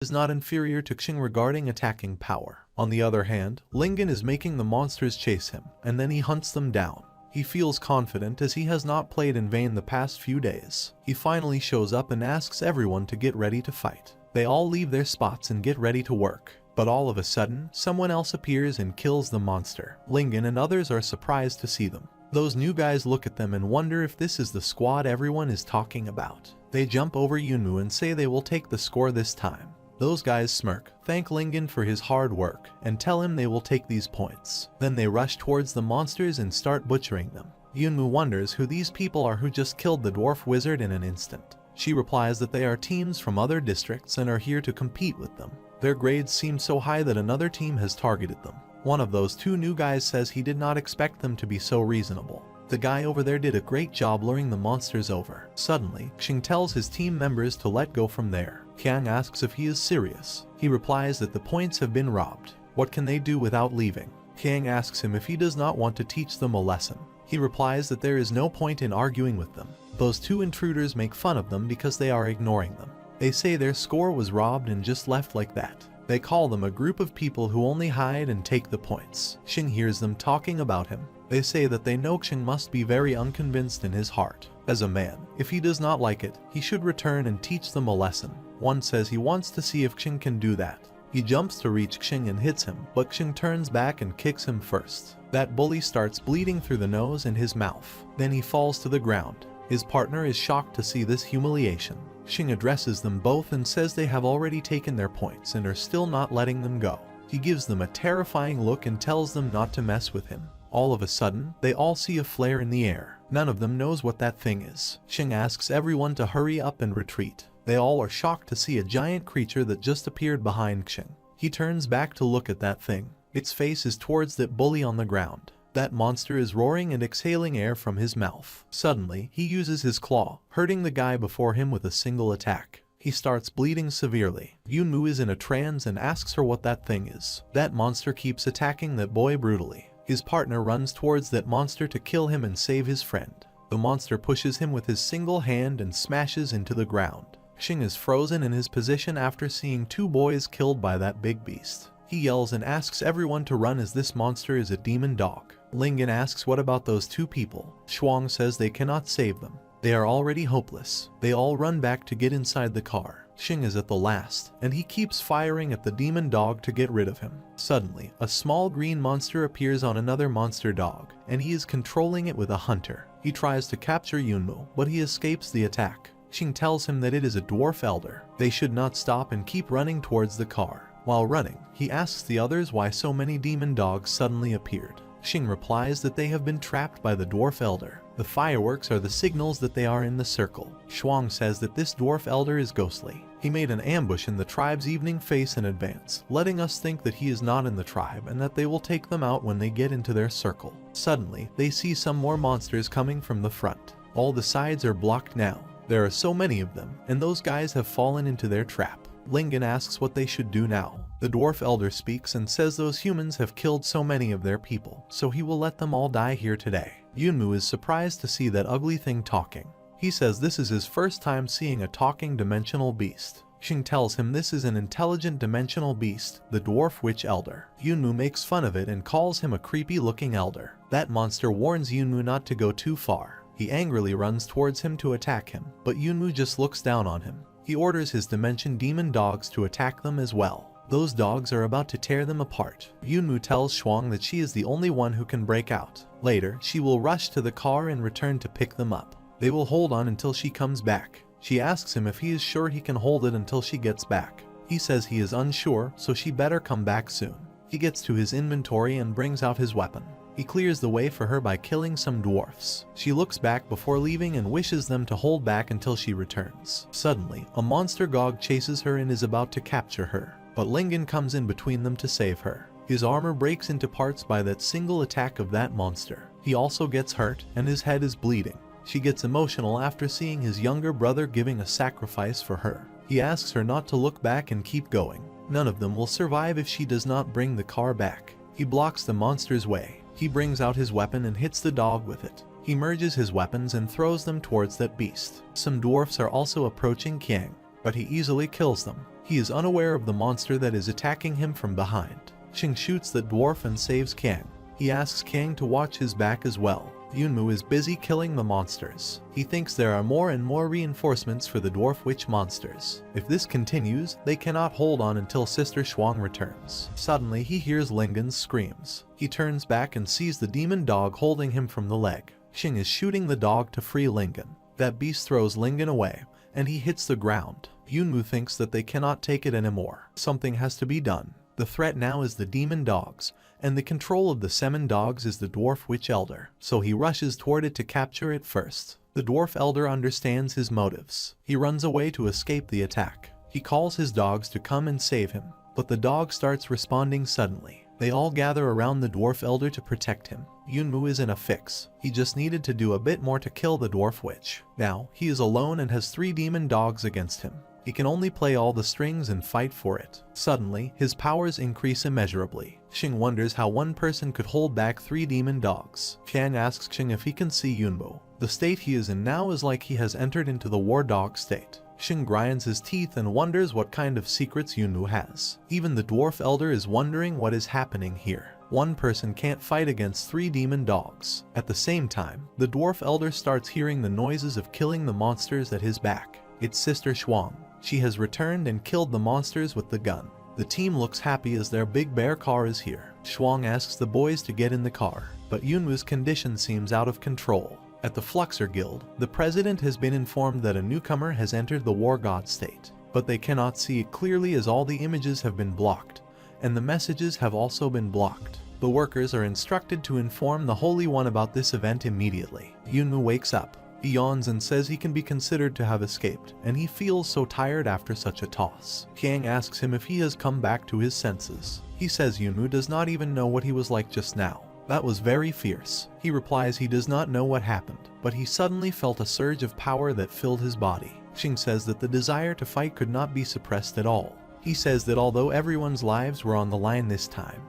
is not inferior to Xing regarding attacking power. On the other hand, Lingen is making the monsters chase him, and then he hunts them down. He feels confident as he has not played in vain the past few days. He finally shows up and asks everyone to get ready to fight. They all leave their spots and get ready to work. But all of a sudden, someone else appears and kills the monster. Lingen and others are surprised to see them. Those new guys look at them and wonder if this is the squad everyone is talking about. They jump over Yunmu and say they will take the score this time. Those guys smirk, thank Lingen for his hard work, and tell him they will take these points. Then they rush towards the monsters and start butchering them. Yunmu wonders who these people are who just killed the dwarf wizard in an instant. She replies that they are teams from other districts and are here to compete with them. Their grades seem so high that another team has targeted them. One of those two new guys says he did not expect them to be so reasonable. The guy over there did a great job luring the monsters over. Suddenly, Xing tells his team members to let go from there. Qiang asks if he is serious. He replies that the points have been robbed. What can they do without leaving? Qiang asks him if he does not want to teach them a lesson. He replies that there is no point in arguing with them. Those two intruders make fun of them because they are ignoring them. They say their score was robbed and just left like that. They call them a group of people who only hide and take the points. Xing hears them talking about him. They say that they know Xing must be very unconvinced in his heart. As a man, if he does not like it, he should return and teach them a lesson. One says he wants to see if Xing can do that. He jumps to reach Xing and hits him, but Xing turns back and kicks him first. That bully starts bleeding through the nose and his mouth. Then he falls to the ground. His partner is shocked to see this humiliation. Xing addresses them both and says they have already taken their points and are still not letting them go. He gives them a terrifying look and tells them not to mess with him. All of a sudden, they all see a flare in the air. None of them knows what that thing is. Xing asks everyone to hurry up and retreat. They all are shocked to see a giant creature that just appeared behind Xing. He turns back to look at that thing. Its face is towards that bully on the ground. That monster is roaring and exhaling air from his mouth. Suddenly, he uses his claw, hurting the guy before him with a single attack. He starts bleeding severely. Yunmu is in a trance and asks her what that thing is. That monster keeps attacking that boy brutally. His partner runs towards that monster to kill him and save his friend. The monster pushes him with his single hand and smashes into the ground. Xing is frozen in his position after seeing two boys killed by that big beast. He yells and asks everyone to run as this monster is a demon dog. Lingen asks what about those two people. Shuang says they cannot save them. They are already hopeless. They all run back to get inside the car. Xing is at the last, and he keeps firing at the demon dog to get rid of him. Suddenly, a small green monster appears on another monster dog, and he is controlling it with a hunter. He tries to capture Yunmu, but he escapes the attack. Xing tells him that it is a dwarf elder. They should not stop and keep running towards the car. While running, he asks the others why so many demon dogs suddenly appeared. Xing replies that they have been trapped by the dwarf elder. The fireworks are the signals that they are in the circle. Shuang says that this dwarf elder is ghostly. He made an ambush in the tribe's evening face in advance, letting us think that he is not in the tribe and that they will take them out when they get into their circle. Suddenly, they see some more monsters coming from the front. All the sides are blocked now. There are so many of them, and those guys have fallen into their trap. Lingen asks what they should do now. The dwarf elder speaks and says those humans have killed so many of their people, so he will let them all die here today. Yunmu is surprised to see that ugly thing talking. He says this is his first time seeing a talking dimensional beast. Xing tells him this is an intelligent dimensional beast, the dwarf witch elder. Yunmu makes fun of it and calls him a creepy looking elder. That monster warns Yunmu not to go too far. He angrily runs towards him to attack him, but Yunmu just looks down on him. He orders his dimension demon dogs to attack them as well. Those dogs are about to tear them apart. Yunmu tells Shuang that she is the only one who can break out. Later, she will rush to the car and return to pick them up. They will hold on until she comes back. She asks him if he is sure he can hold it until she gets back. He says he is unsure, so she better come back soon. He gets to his inventory and brings out his weapon. He clears the way for her by killing some dwarfs. She looks back before leaving and wishes them to hold back until she returns. Suddenly, a monster gog chases her and is about to capture her, but Lingen comes in between them to save her. His armor breaks into parts by that single attack of that monster. He also gets hurt, and his head is bleeding. She gets emotional after seeing his younger brother giving a sacrifice for her. He asks her not to look back and keep going. None of them will survive if she does not bring the car back. He blocks the monster's way. He brings out his weapon and hits the dog with it. He merges his weapons and throws them towards that beast. Some dwarfs are also approaching Qiang, but he easily kills them. He is unaware of the monster that is attacking him from behind. Xing shoots that dwarf and saves Kang. He asks Kang to watch his back as well. Yunmu is busy killing the monsters. He thinks there are more and more reinforcements for the dwarf witch monsters. If this continues, they cannot hold on until Sister Shuang returns. Suddenly he hears Lingen's screams. He turns back and sees the demon dog holding him from the leg. Xing is shooting the dog to free Lingen. That beast throws Lingen away, and he hits the ground. Yunmu thinks that they cannot take it anymore. Something has to be done. The threat now is the demon dogs, and the control of the Semen dogs is the dwarf witch elder, so he rushes toward it to capture it first. The dwarf elder understands his motives. He runs away to escape the attack. He calls his dogs to come and save him, but the dog starts responding suddenly. They all gather around the dwarf elder to protect him. Yunmu is in a fix. He just needed to do a bit more to kill the dwarf witch. Now, he is alone and has 3 demon dogs against him. He can only play all the strings and fight for it. Suddenly, his powers increase immeasurably. Xing wonders how one person could hold back 3 demon dogs. Qian asks Xing if he can see Yunmu. The state he is in now is like he has entered into the war dog state. Xing grinds his teeth and wonders what kind of secrets Yunmu has. Even the dwarf elder is wondering what is happening here. One person can't fight against 3 demon dogs. At the same time, the dwarf elder starts hearing the noises of killing the monsters at his back. It's Sister Shuang. She has returned and killed the monsters with the gun. The team looks happy as their big bear car is here. Shuang asks the boys to get in the car, but Yunmu's condition seems out of control. At the Fluxer Guild, the president has been informed that a newcomer has entered the war god state, but they cannot see it clearly as all the images have been blocked, and the messages have also been blocked. The workers are instructed to inform the Holy One about this event immediately. Yunmu wakes up. He yawns and says he can be considered to have escaped, and he feels so tired after such a toss. Qiang asks him if he has come back to his senses. He says Yunmu does not even know what he was like just now. That was very fierce. He replies he does not know what happened, but he suddenly felt a surge of power that filled his body. Xing says that the desire to fight could not be suppressed at all. He says that although everyone's lives were on the line this time,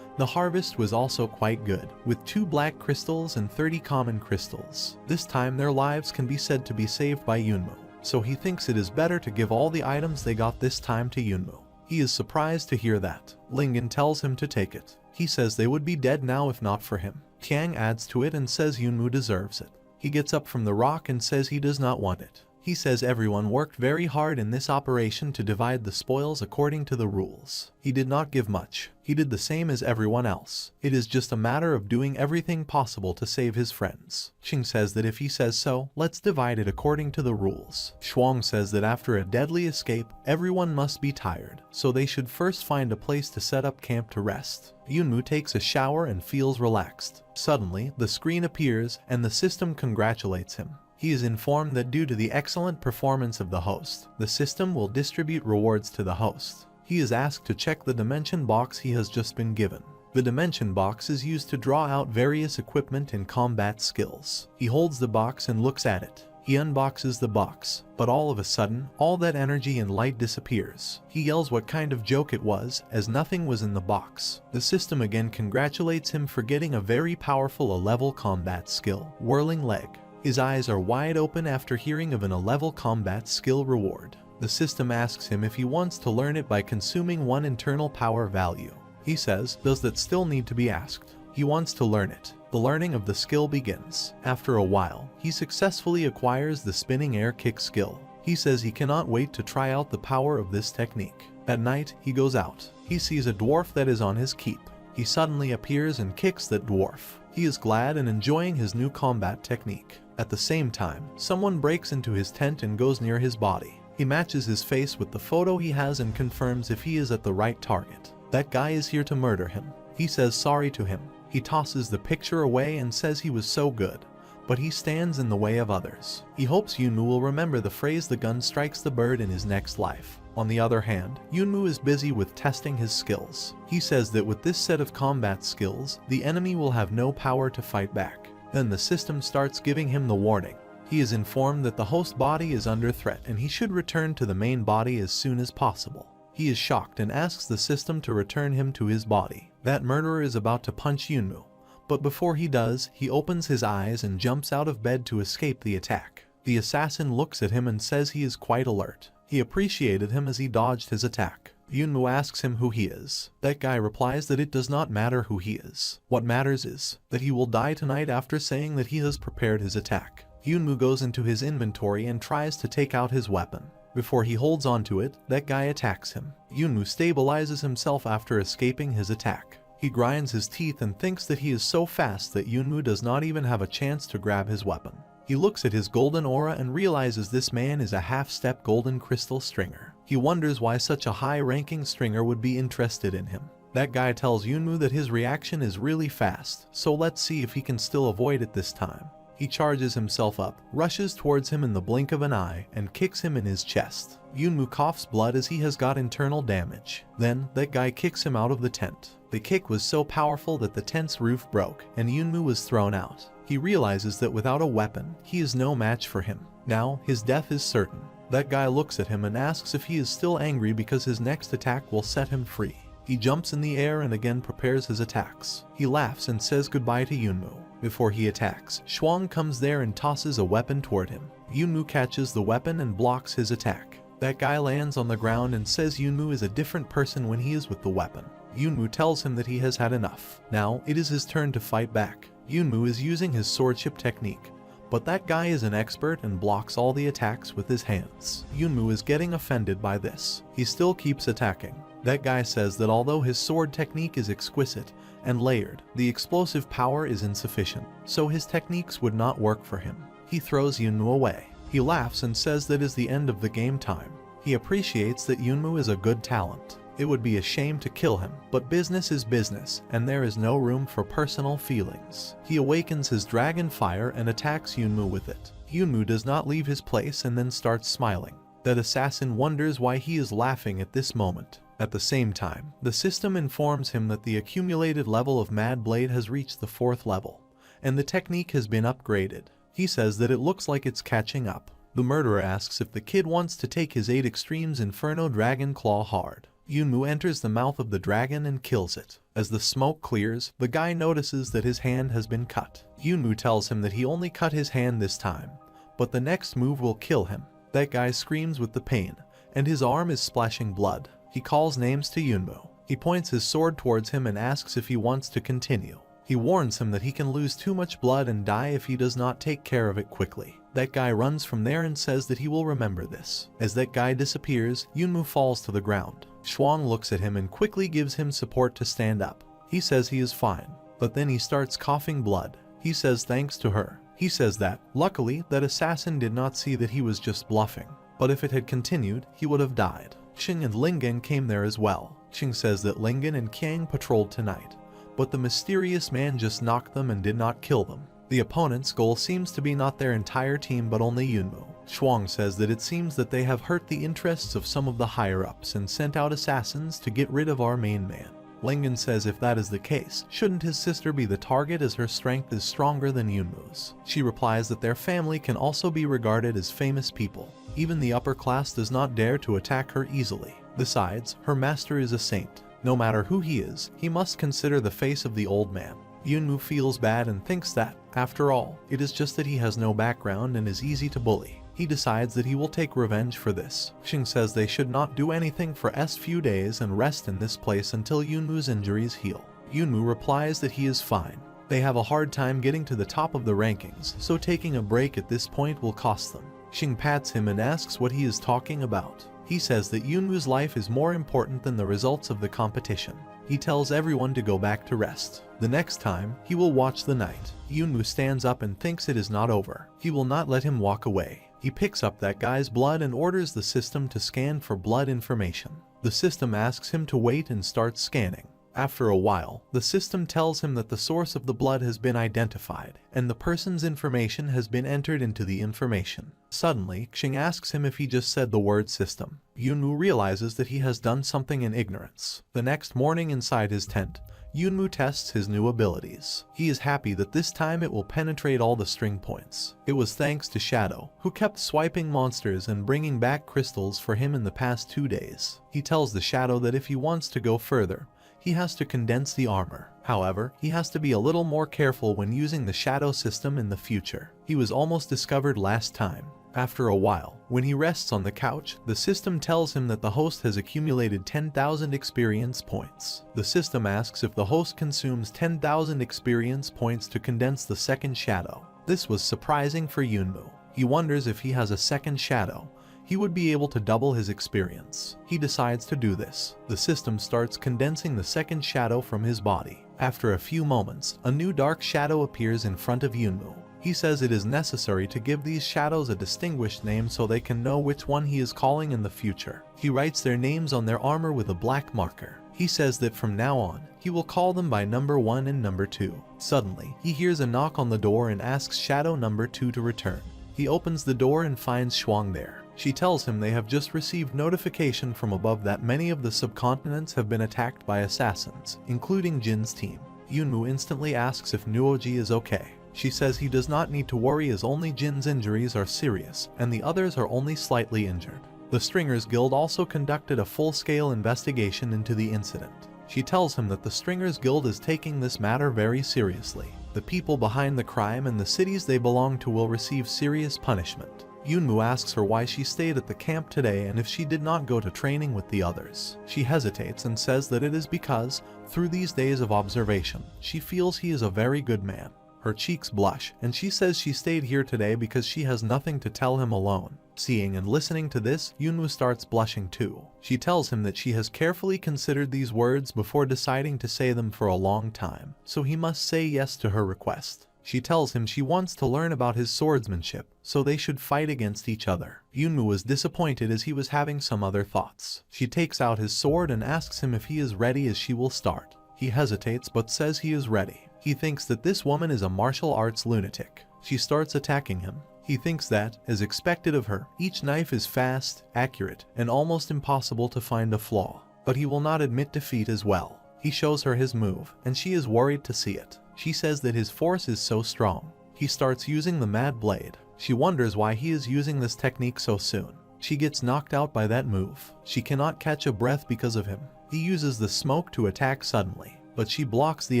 the harvest was also quite good, with 2 black crystals and 30 common crystals. This time their lives can be said to be saved by Yunmu, so he thinks it is better to give all the items they got this time to Yunmu. He is surprised to hear that. Lingen tells him to take it. He says they would be dead now if not for him. Qiang adds to it and says Yunmu deserves it. He gets up from the rock and says he does not want it. He says everyone worked very hard in this operation to divide the spoils according to the rules. He did not give much. He did the same as everyone else. It is just a matter of doing everything possible to save his friends. Xing says that if he says so, let's divide it according to the rules. Shuang says that after a deadly escape, everyone must be tired, so they should first find a place to set up camp to rest. Yunmu takes a shower and feels relaxed. Suddenly, the screen appears and the system congratulates him. He is informed that due to the excellent performance of the host, the system will distribute rewards to the host. He is asked to check the dimension box he has just been given. The dimension box is used to draw out various equipment and combat skills. He holds the box and looks at it. He unboxes the box, but all of a sudden, all that energy and light disappears. He yells what kind of joke it was, as nothing was in the box. The system again congratulates him for getting a very powerful A-level combat skill, Whirling Leg. His eyes are wide open after hearing of an A-level combat skill reward. The system asks him if he wants to learn it by consuming 1 internal power value. He says, does that still need to be asked? He wants to learn it. The learning of the skill begins. After a while, he successfully acquires the spinning air kick skill. He says he cannot wait to try out the power of this technique. At night, he goes out. He sees a dwarf that is on his keep. He suddenly appears and kicks that dwarf. He is glad and enjoying his new combat technique. At the same time, someone breaks into his tent and goes near his body. He matches his face with the photo he has and confirms if he is at the right target. That guy is here to murder him. He says sorry to him. He tosses the picture away and says he was so good, but he stands in the way of others. He hopes Yunmu will remember the phrase "the gun strikes the bird" in his next life. On the other hand, Yunmu is busy with testing his skills. He says that with this set of combat skills, the enemy will have no power to fight back. Then the system starts giving him the warning. He is informed that the host body is under threat and he should return to the main body as soon as possible. He is shocked and asks the system to return him to his body. That murderer is about to punch Yunmu, but before he does, he opens his eyes and jumps out of bed to escape the attack. The assassin looks at him and says he is quite alert. He appreciated him as he dodged his attack. Yunmu asks him who he is. That guy replies that it does not matter who he is. What matters is that he will die tonight, after saying that he has prepared his attack. Yunmu goes into his inventory and tries to take out his weapon. Before he holds onto it, that guy attacks him. Yunmu stabilizes himself after escaping his attack. He grinds his teeth and thinks that he is so fast that Yunmu does not even have a chance to grab his weapon. He looks at his golden aura and realizes this man is a half-step golden crystal stringer. He wonders why such a high-ranking stringer would be interested in him. That guy tells Yunmu that his reaction is really fast, so let's see if he can still avoid it this time. He charges himself up, rushes towards him in the blink of an eye, and kicks him in his chest. Yunmu coughs blood as he has got internal damage. Then, that guy kicks him out of the tent. The kick was so powerful that the tent's roof broke, and Yunmu was thrown out. He realizes that without a weapon, he is no match for him. Now, his death is certain. That guy looks at him and asks if he is still angry because his next attack will set him free. He jumps in the air and again prepares his attacks. He laughs and says goodbye to Yunmu. Before he attacks, Shuang comes there and tosses a weapon toward him. Yunmu catches the weapon and blocks his attack. That guy lands on the ground and says Yunmu is a different person when he is with the weapon. Yunmu tells him that he has had enough. Now, it is his turn to fight back. Yunmu is using his swordship technique, but that guy is an expert and blocks all the attacks with his hands. Yunmu is getting offended by this. He still keeps attacking. That guy says that although his sword technique is exquisite and layered, the explosive power is insufficient, so his techniques would not work for him. He throws Yunmu away. He laughs and says that is the end of the game time. He appreciates that Yunmu is a good talent. It would be a shame to kill him, but business is business, and there is no room for personal feelings. He awakens his dragon fire and attacks Yunmu with it. Yunmu does not leave his place and then starts smiling. That assassin wonders why he is laughing at this moment. At the same time, the system informs him that the accumulated level of Mad Blade has reached the 4th level, and the technique has been upgraded. He says that it looks like it's catching up. The murderer asks if the kid wants to take his 8 Extremes Inferno Dragon Claw hard. Yunmu enters the mouth of the dragon and kills it. As the smoke clears, the guy notices that his hand has been cut. Yunmu tells him that he only cut his hand this time, but the next move will kill him. That guy screams with the pain, and his arm is splashing blood. He calls names to Yunmu. He points his sword towards him and asks if he wants to continue. He warns him that he can lose too much blood and die if he does not take care of it quickly. That guy runs from there and says that he will remember this. As that guy disappears, Yunmu falls to the ground. Shuang looks at him and quickly gives him support to stand up. He says he is fine, but then he starts coughing blood. He says thanks to her. He says that, luckily, that assassin did not see that he was just bluffing, but if it had continued, he would have died. Xing and Lingen came there as well. Xing says that Lingen and Qiang patrolled tonight, but the mysterious man just knocked them and did not kill them. The opponent's goal seems to be not their entire team but only Yunmu. Shuang says that it seems that they have hurt the interests of some of the higher-ups and sent out assassins to get rid of our main man. Lingen says if that is the case, shouldn't his sister be the target as her strength is stronger than Yunmu's? She replies that their family can also be regarded as famous people. Even the upper class does not dare to attack her easily. Besides, her master is a saint. No matter who he is, he must consider the face of the old man. Yunmu feels bad and thinks that, after all, it is just that he has no background and is easy to bully. He decides that he will take revenge for this. Xing says they should not do anything for few days and rest in this place until Yunmu's injuries heal. Yunmu replies that he is fine. They have a hard time getting to the top of the rankings, so taking a break at this point will cost them. Xing pats him and asks what he is talking about. He says that Yunmu's life is more important than the results of the competition. He tells everyone to go back to rest. The next time, he will watch the night. Yunmu stands up and thinks it is not over. He will not let him walk away. He picks up that guy's blood and orders the system to scan for blood information. The system asks him to wait and starts scanning. After a while, the system tells him that the source of the blood has been identified, and the person's information has been entered into the information. Suddenly, Xing asks him if he just said the word system. Yunmu realizes that he has done something in ignorance. The next morning inside his tent, Yunmu tests his new abilities. He is happy that this time it will penetrate all the string points. It was thanks to Shadow, who kept swiping monsters and bringing back crystals for him in the past 2 days. He tells the Shadow that if he wants to go further, he has to condense the armor. However, he has to be a little more careful when using the shadow system in the future. He was almost discovered last time. After a while, when he rests on the couch, the system tells him that the host has accumulated 10,000 experience points. The system asks if the host consumes 10,000 experience points to condense the second shadow. This was surprising for Yunmu. He wonders if he has a second shadow, he would be able to double his experience. He decides to do this. The system starts condensing the second shadow from his body. After a few moments, a new dark shadow appears in front of Yunmu. He says it is necessary to give these shadows a distinguished name so they can know which one he is calling in the future. He writes their names on their armor with a black marker. He says that from now on, he will call them by number 1 and number 2. Suddenly, he hears a knock on the door and asks shadow number 2 to return. He opens the door and finds Shuang there. She tells him they have just received notification from above that many of the subcontinents have been attacked by assassins, including Jin's team. Yunmu instantly asks if Nuoji is okay. She says he does not need to worry as only Jin's injuries are serious, and the others are only slightly injured. The Stringers Guild also conducted a full-scale investigation into the incident. She tells him that the Stringers Guild is taking this matter very seriously. The people behind the crime and the cities they belong to will receive serious punishment. Yunmu asks her why she stayed at the camp today and if she did not go to training with the others. She hesitates and says that it is because, through these days of observation, she feels he is a very good man. Her cheeks blush, and she says she stayed here today because she has nothing to tell him alone. Seeing and listening to this, Yunmu starts blushing too. She tells him that she has carefully considered these words before deciding to say them for a long time, so he must say yes to her request. She tells him she wants to learn about his swordsmanship, so they should fight against each other. Yunmu was disappointed as he was having some other thoughts. She takes out his sword and asks him if he is ready as she will start. He hesitates but says he is ready. He thinks that this woman is a martial arts lunatic. She starts attacking him. He thinks that, as expected of her, each knife is fast, accurate, and almost impossible to find a flaw. But he will not admit defeat as well. He shows her his move, and she is worried to see it. She says that his force is so strong. He starts using the Mad Blade. She wonders why he is using this technique so soon. She gets knocked out by that move. She cannot catch a breath because of him. He uses the smoke to attack suddenly, but she blocks the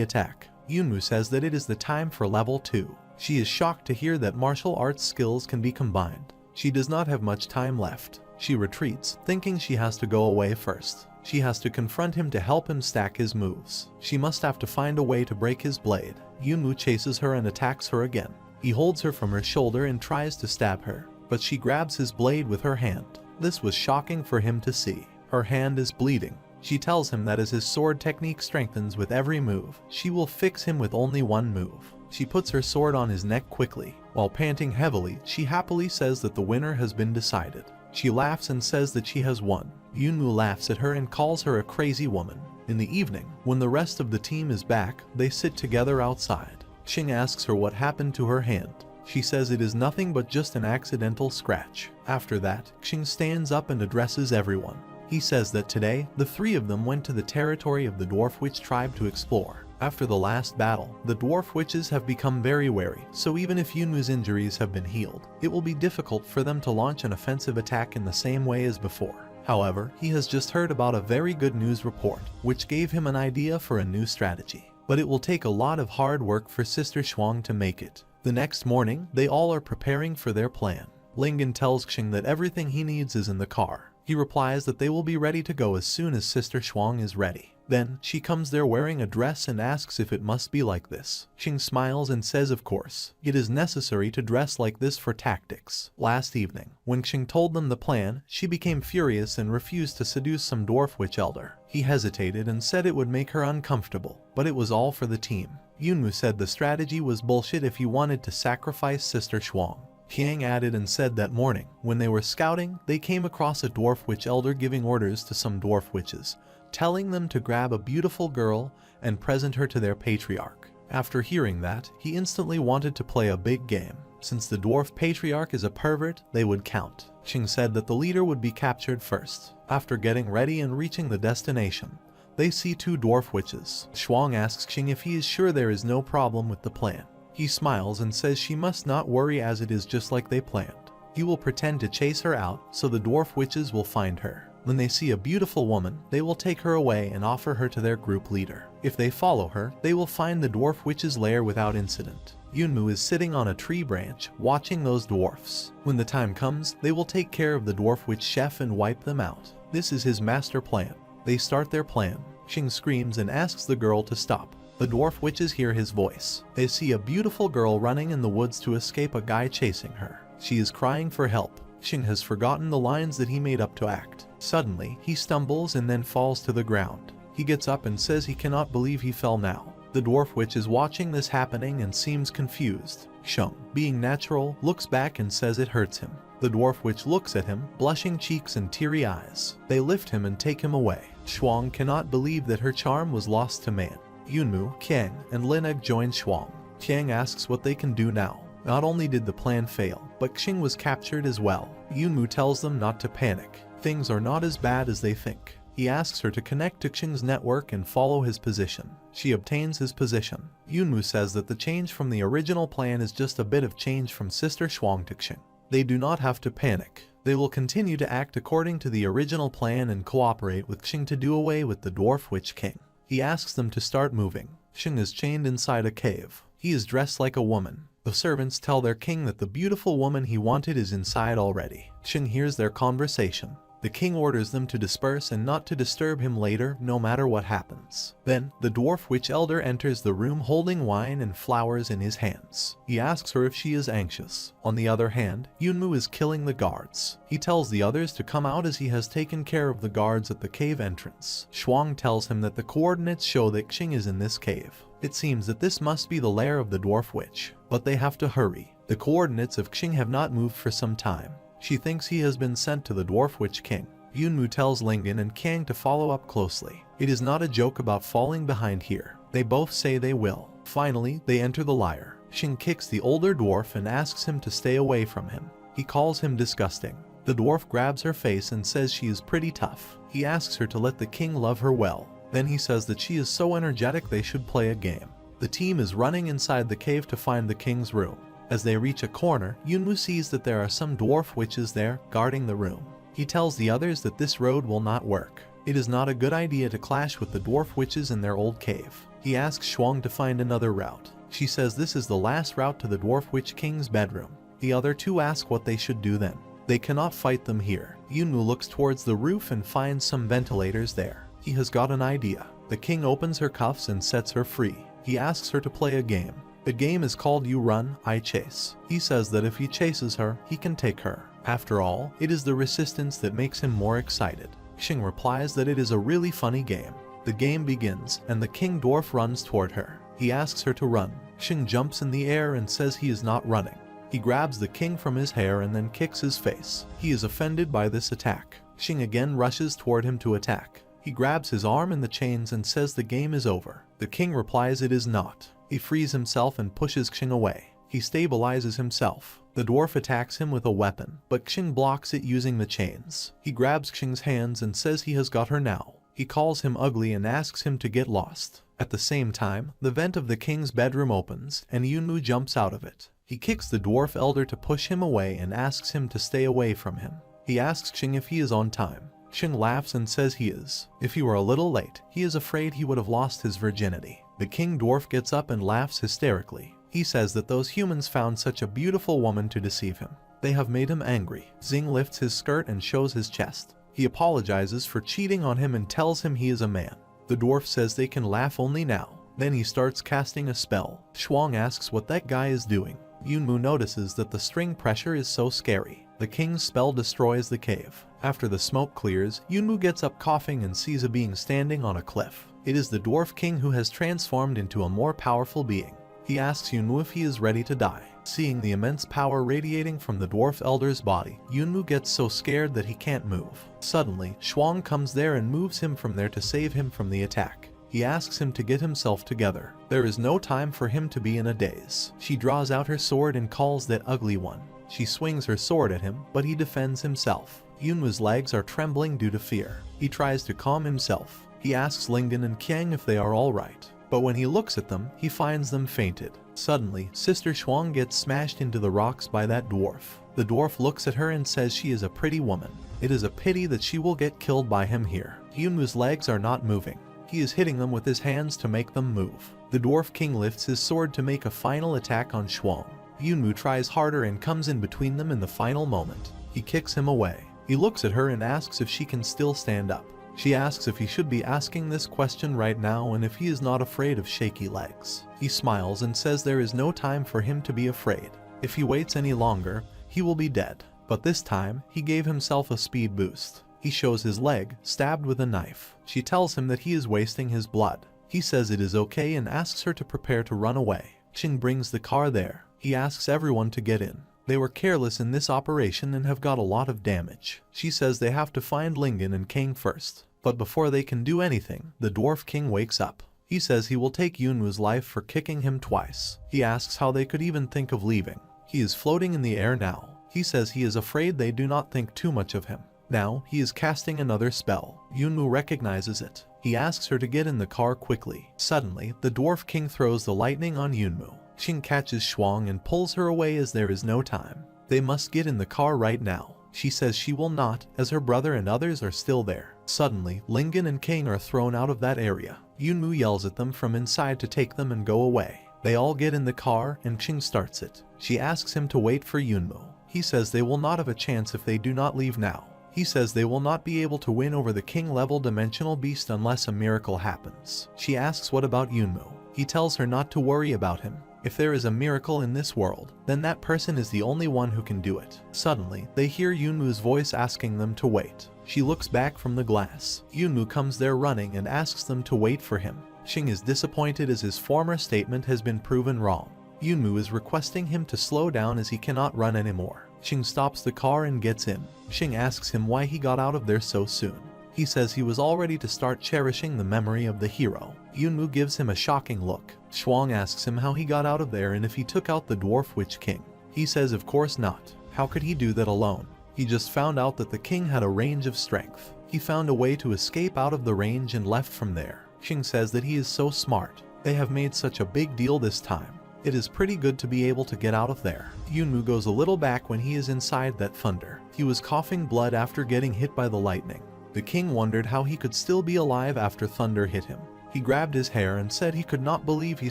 attack. Yunmu says that it is the time for level 2. She is shocked to hear that martial arts skills can be combined. She does not have much time left. She retreats, thinking she has to go away first. She has to confront him to help him stack his moves. She must have to find a way to break his blade. Yunmu chases her and attacks her again. He holds her from her shoulder and tries to stab her, but she grabs his blade with her hand. This was shocking for him to see. Her hand is bleeding. She tells him that as his sword technique strengthens with every move, she will fix him with only one move. She puts her sword on his neck quickly. While panting heavily, she happily says that the winner has been decided. She laughs and says that she has won. Yunmu laughs at her and calls her a crazy woman. In the evening, when the rest of the team is back, they sit together outside. Xing asks her what happened to her hand. She says it is nothing but just an accidental scratch. After that, Xing stands up and addresses everyone. He says that today, the 3 of them went to the territory of the Dwarf Witch tribe to explore. After the last battle, the Dwarf Witches have become very wary, so even if Yunmu's injuries have been healed, it will be difficult for them to launch an offensive attack in the same way as before. However, he has just heard about a very good news report, which gave him an idea for a new strategy. But it will take a lot of hard work for Sister Shuang to make it. The next morning, they all are preparing for their plan. Lingen tells Xing that everything he needs is in the car. He replies that they will be ready to go as soon as Sister Shuang is ready. Then, she comes there wearing a dress and asks if it must be like this. Xing smiles and says of course, it is necessary to dress like this for tactics. Last evening, when Xing told them the plan, she became furious and refused to seduce some dwarf witch elder. He hesitated and said it would make her uncomfortable, but it was all for the team. Yunmu said the strategy was bullshit if he wanted to sacrifice Sister Shuang. Qiang added and said that morning, when they were scouting, they came across a dwarf witch elder giving orders to some dwarf witches, telling them to grab a beautiful girl and present her to their patriarch. After hearing that, he instantly wanted to play a big game. Since the dwarf patriarch is a pervert, they would count. Xing said that the leader would be captured first. After getting ready and reaching the destination, they see 2 dwarf witches. Shuang asks Xing if he is sure there is no problem with the plan. He smiles and says she must not worry as it is just like they planned. He will pretend to chase her out so the dwarf witches will find her. When they see a beautiful woman, they will take her away and offer her to their group leader. If they follow her, they will find the dwarf witch's lair without incident. Yunmu is sitting on a tree branch, watching those dwarfs. When the time comes, they will take care of the dwarf witch chef and wipe them out. This is his master plan. They start their plan. Xing screams and asks the girl to stop. The dwarf witches hear his voice. They see a beautiful girl running in the woods to escape a guy chasing her. She is crying for help. Xing has forgotten the lines that he made up to act. Suddenly, he stumbles and then falls to the ground. He gets up and says he cannot believe he fell now. The dwarf witch is watching this happening and seems confused. Xing, being natural, looks back and says it hurts him. The dwarf witch looks at him, blushing cheeks and teary eyes. They lift him and take him away. Shuang cannot believe that her charm was lost to man. Yunmu, Qiang, and Lineg join Shuang. Qiang asks what they can do now. Not only did the plan fail, but Xing was captured as well. Yunmu tells them not to panic. Things are not as bad as they think. He asks her to connect to Xing's network and follow his position. She obtains his position. Yunmu says that the change from the original plan is just a bit of change from Sister Shuang to Xing. They do not have to panic. They will continue to act according to the original plan and cooperate with Xing to do away with the Dwarf Witch King. He asks them to start moving. Xing is chained inside a cave. He is dressed like a woman. The servants tell their king that the beautiful woman he wanted is inside already. Xing hears their conversation. The king orders them to disperse and not to disturb him later, no matter what happens. Then, the dwarf witch elder enters the room holding wine and flowers in his hands. He asks her if she is anxious. On the other hand, Yunmu is killing the guards. He tells the others to come out as he has taken care of the guards at the cave entrance. Shuang tells him that the coordinates show that Xing is in this cave. It seems that this must be the lair of the dwarf witch, but they have to hurry. The coordinates of Xing have not moved for some time. She thinks he has been sent to the Dwarf Witch King. Yunmu tells Lingen and Qiang to follow up closely. It is not a joke about falling behind here. They both say they will. Finally, they enter the lair. Xing kicks the older dwarf and asks him to stay away from him. He calls him disgusting. The dwarf grabs her face and says she is pretty tough. He asks her to let the king love her well. Then he says that she is so energetic they should play a game. The team is running inside the cave to find the king's room. As they reach a corner, Yunmu sees that there are some dwarf witches there, guarding the room. He tells the others that this road will not work. It is not a good idea to clash with the dwarf witches in their old cave. He asks Shuang to find another route. She says this is the last route to the dwarf witch king's bedroom. The other two ask what they should do then. They cannot fight them here. Yunmu looks towards the roof and finds some ventilators there. He has got an idea. The king opens her cuffs and sets her free. He asks her to play a game. The game is called You Run, I Chase. He says that if he chases her, he can take her. After all, it is the resistance that makes him more excited. Xing replies that it is a really funny game. The game begins, and the king dwarf runs toward her. He asks her to run. Xing jumps in the air and says he is not running. He grabs the king from his hair and then kicks his face. He is offended by this attack. Xing again rushes toward him to attack. He grabs his arm in the chains and says the game is over. The king replies it is not. He frees himself and pushes Xing away. He stabilizes himself. The dwarf attacks him with a weapon, but Xing blocks it using the chains. He grabs Xing's hands and says he has got her now. He calls him ugly and asks him to get lost. At the same time, the vent of the king's bedroom opens, and Yunmu jumps out of it. He kicks the dwarf elder to push him away and asks him to stay away from him. He asks Xing if he is on time. Xing laughs and says he is. If he were a little late, he is afraid he would have lost his virginity. The king dwarf gets up and laughs hysterically. He says that those humans found such a beautiful woman to deceive him. They have made him angry. Xing lifts his skirt and shows his chest. He apologizes for cheating on him and tells him he is a man. The dwarf says they can laugh only now. Then he starts casting a spell. Shuang asks what that guy is doing. Yunmu notices that the string pressure is so scary. The king's spell destroys the cave. After the smoke clears, Yunmu gets up coughing and sees a being standing on a cliff. It is the dwarf king who has transformed into a more powerful being. He asks Yunmu if he is ready to die. Seeing the immense power radiating from the dwarf elder's body, Yunmu gets so scared that he can't move. Suddenly, Shuang comes there and moves him from there to save him from the attack. He asks him to get himself together. There is no time for him to be in a daze. She draws out her sword and calls that ugly one. She swings her sword at him, but he defends himself. Yunmu's legs are trembling due to fear. He tries to calm himself. He asks Lingen and Qiang if they are all right. But when he looks at them, he finds them fainted. Suddenly, Sister Shuang gets smashed into the rocks by that dwarf. The dwarf looks at her and says she is a pretty woman. It is a pity that she will get killed by him here. Yunmu's legs are not moving. He is hitting them with his hands to make them move. The Dwarf King lifts his sword to make a final attack on Shuang. Yunmu tries harder and comes in between them in the final moment. He kicks him away. He looks at her and asks if she can still stand up. She asks if he should be asking this question right now and if he is not afraid of shaky legs. He smiles and says there is no time for him to be afraid. If he waits any longer, he will be dead. But this time, he gave himself a speed boost. He shows his leg, stabbed with a knife. She tells him that he is wasting his blood. He says it is okay and asks her to prepare to run away. Qing brings the car there. He asks everyone to get in. They were careless in this operation and have got a lot of damage. She says they have to find Lingen and King first. But before they can do anything, the Dwarf King wakes up. He says he will take Yunmu's life for kicking him twice. He asks how they could even think of leaving. He is floating in the air now. He says he is afraid they do not think too much of him. Now, he is casting another spell. Yunmu recognizes it. He asks her to get in the car quickly. Suddenly, the Dwarf King throws the lightning on Yunmu. Qing catches Shuang and pulls her away as there is no time. They must get in the car right now. She says she will not, as her brother and others are still there. Suddenly, Lingen and King are thrown out of that area. Yunmu yells at them from inside to take them and go away. They all get in the car and Qing starts it. She asks him to wait for Yunmu. He says they will not have a chance if they do not leave now. He says they will not be able to win over the king-level dimensional beast unless a miracle happens. She asks what about Yunmu. He tells her not to worry about him. If there is a miracle in this world, then that person is the only one who can do it. Suddenly, they hear Yunmu's voice asking them to wait. She looks back from the glass. Yunmu comes there running and asks them to wait for him. Qing is disappointed as his former statement has been proven wrong. Yunmu is requesting him to slow down as he cannot run anymore. Qing stops the car and gets in. Qing asks him why he got out of there so soon. He says he was all ready to start cherishing the memory of the hero. Yunmu gives him a shocking look. Shuang asks him how he got out of there and if he took out the Dwarf Witch King. He says of course not. How could he do that alone? He just found out that the king had a range of strength. He found a way to escape out of the range and left from there. Qing says that he is so smart. They have made such a big deal this time. It is pretty good to be able to get out of there. Yunmu goes a little back when he is inside that thunder. He was coughing blood after getting hit by the lightning. The king wondered how he could still be alive after thunder hit him. He grabbed his hair and said he could not believe he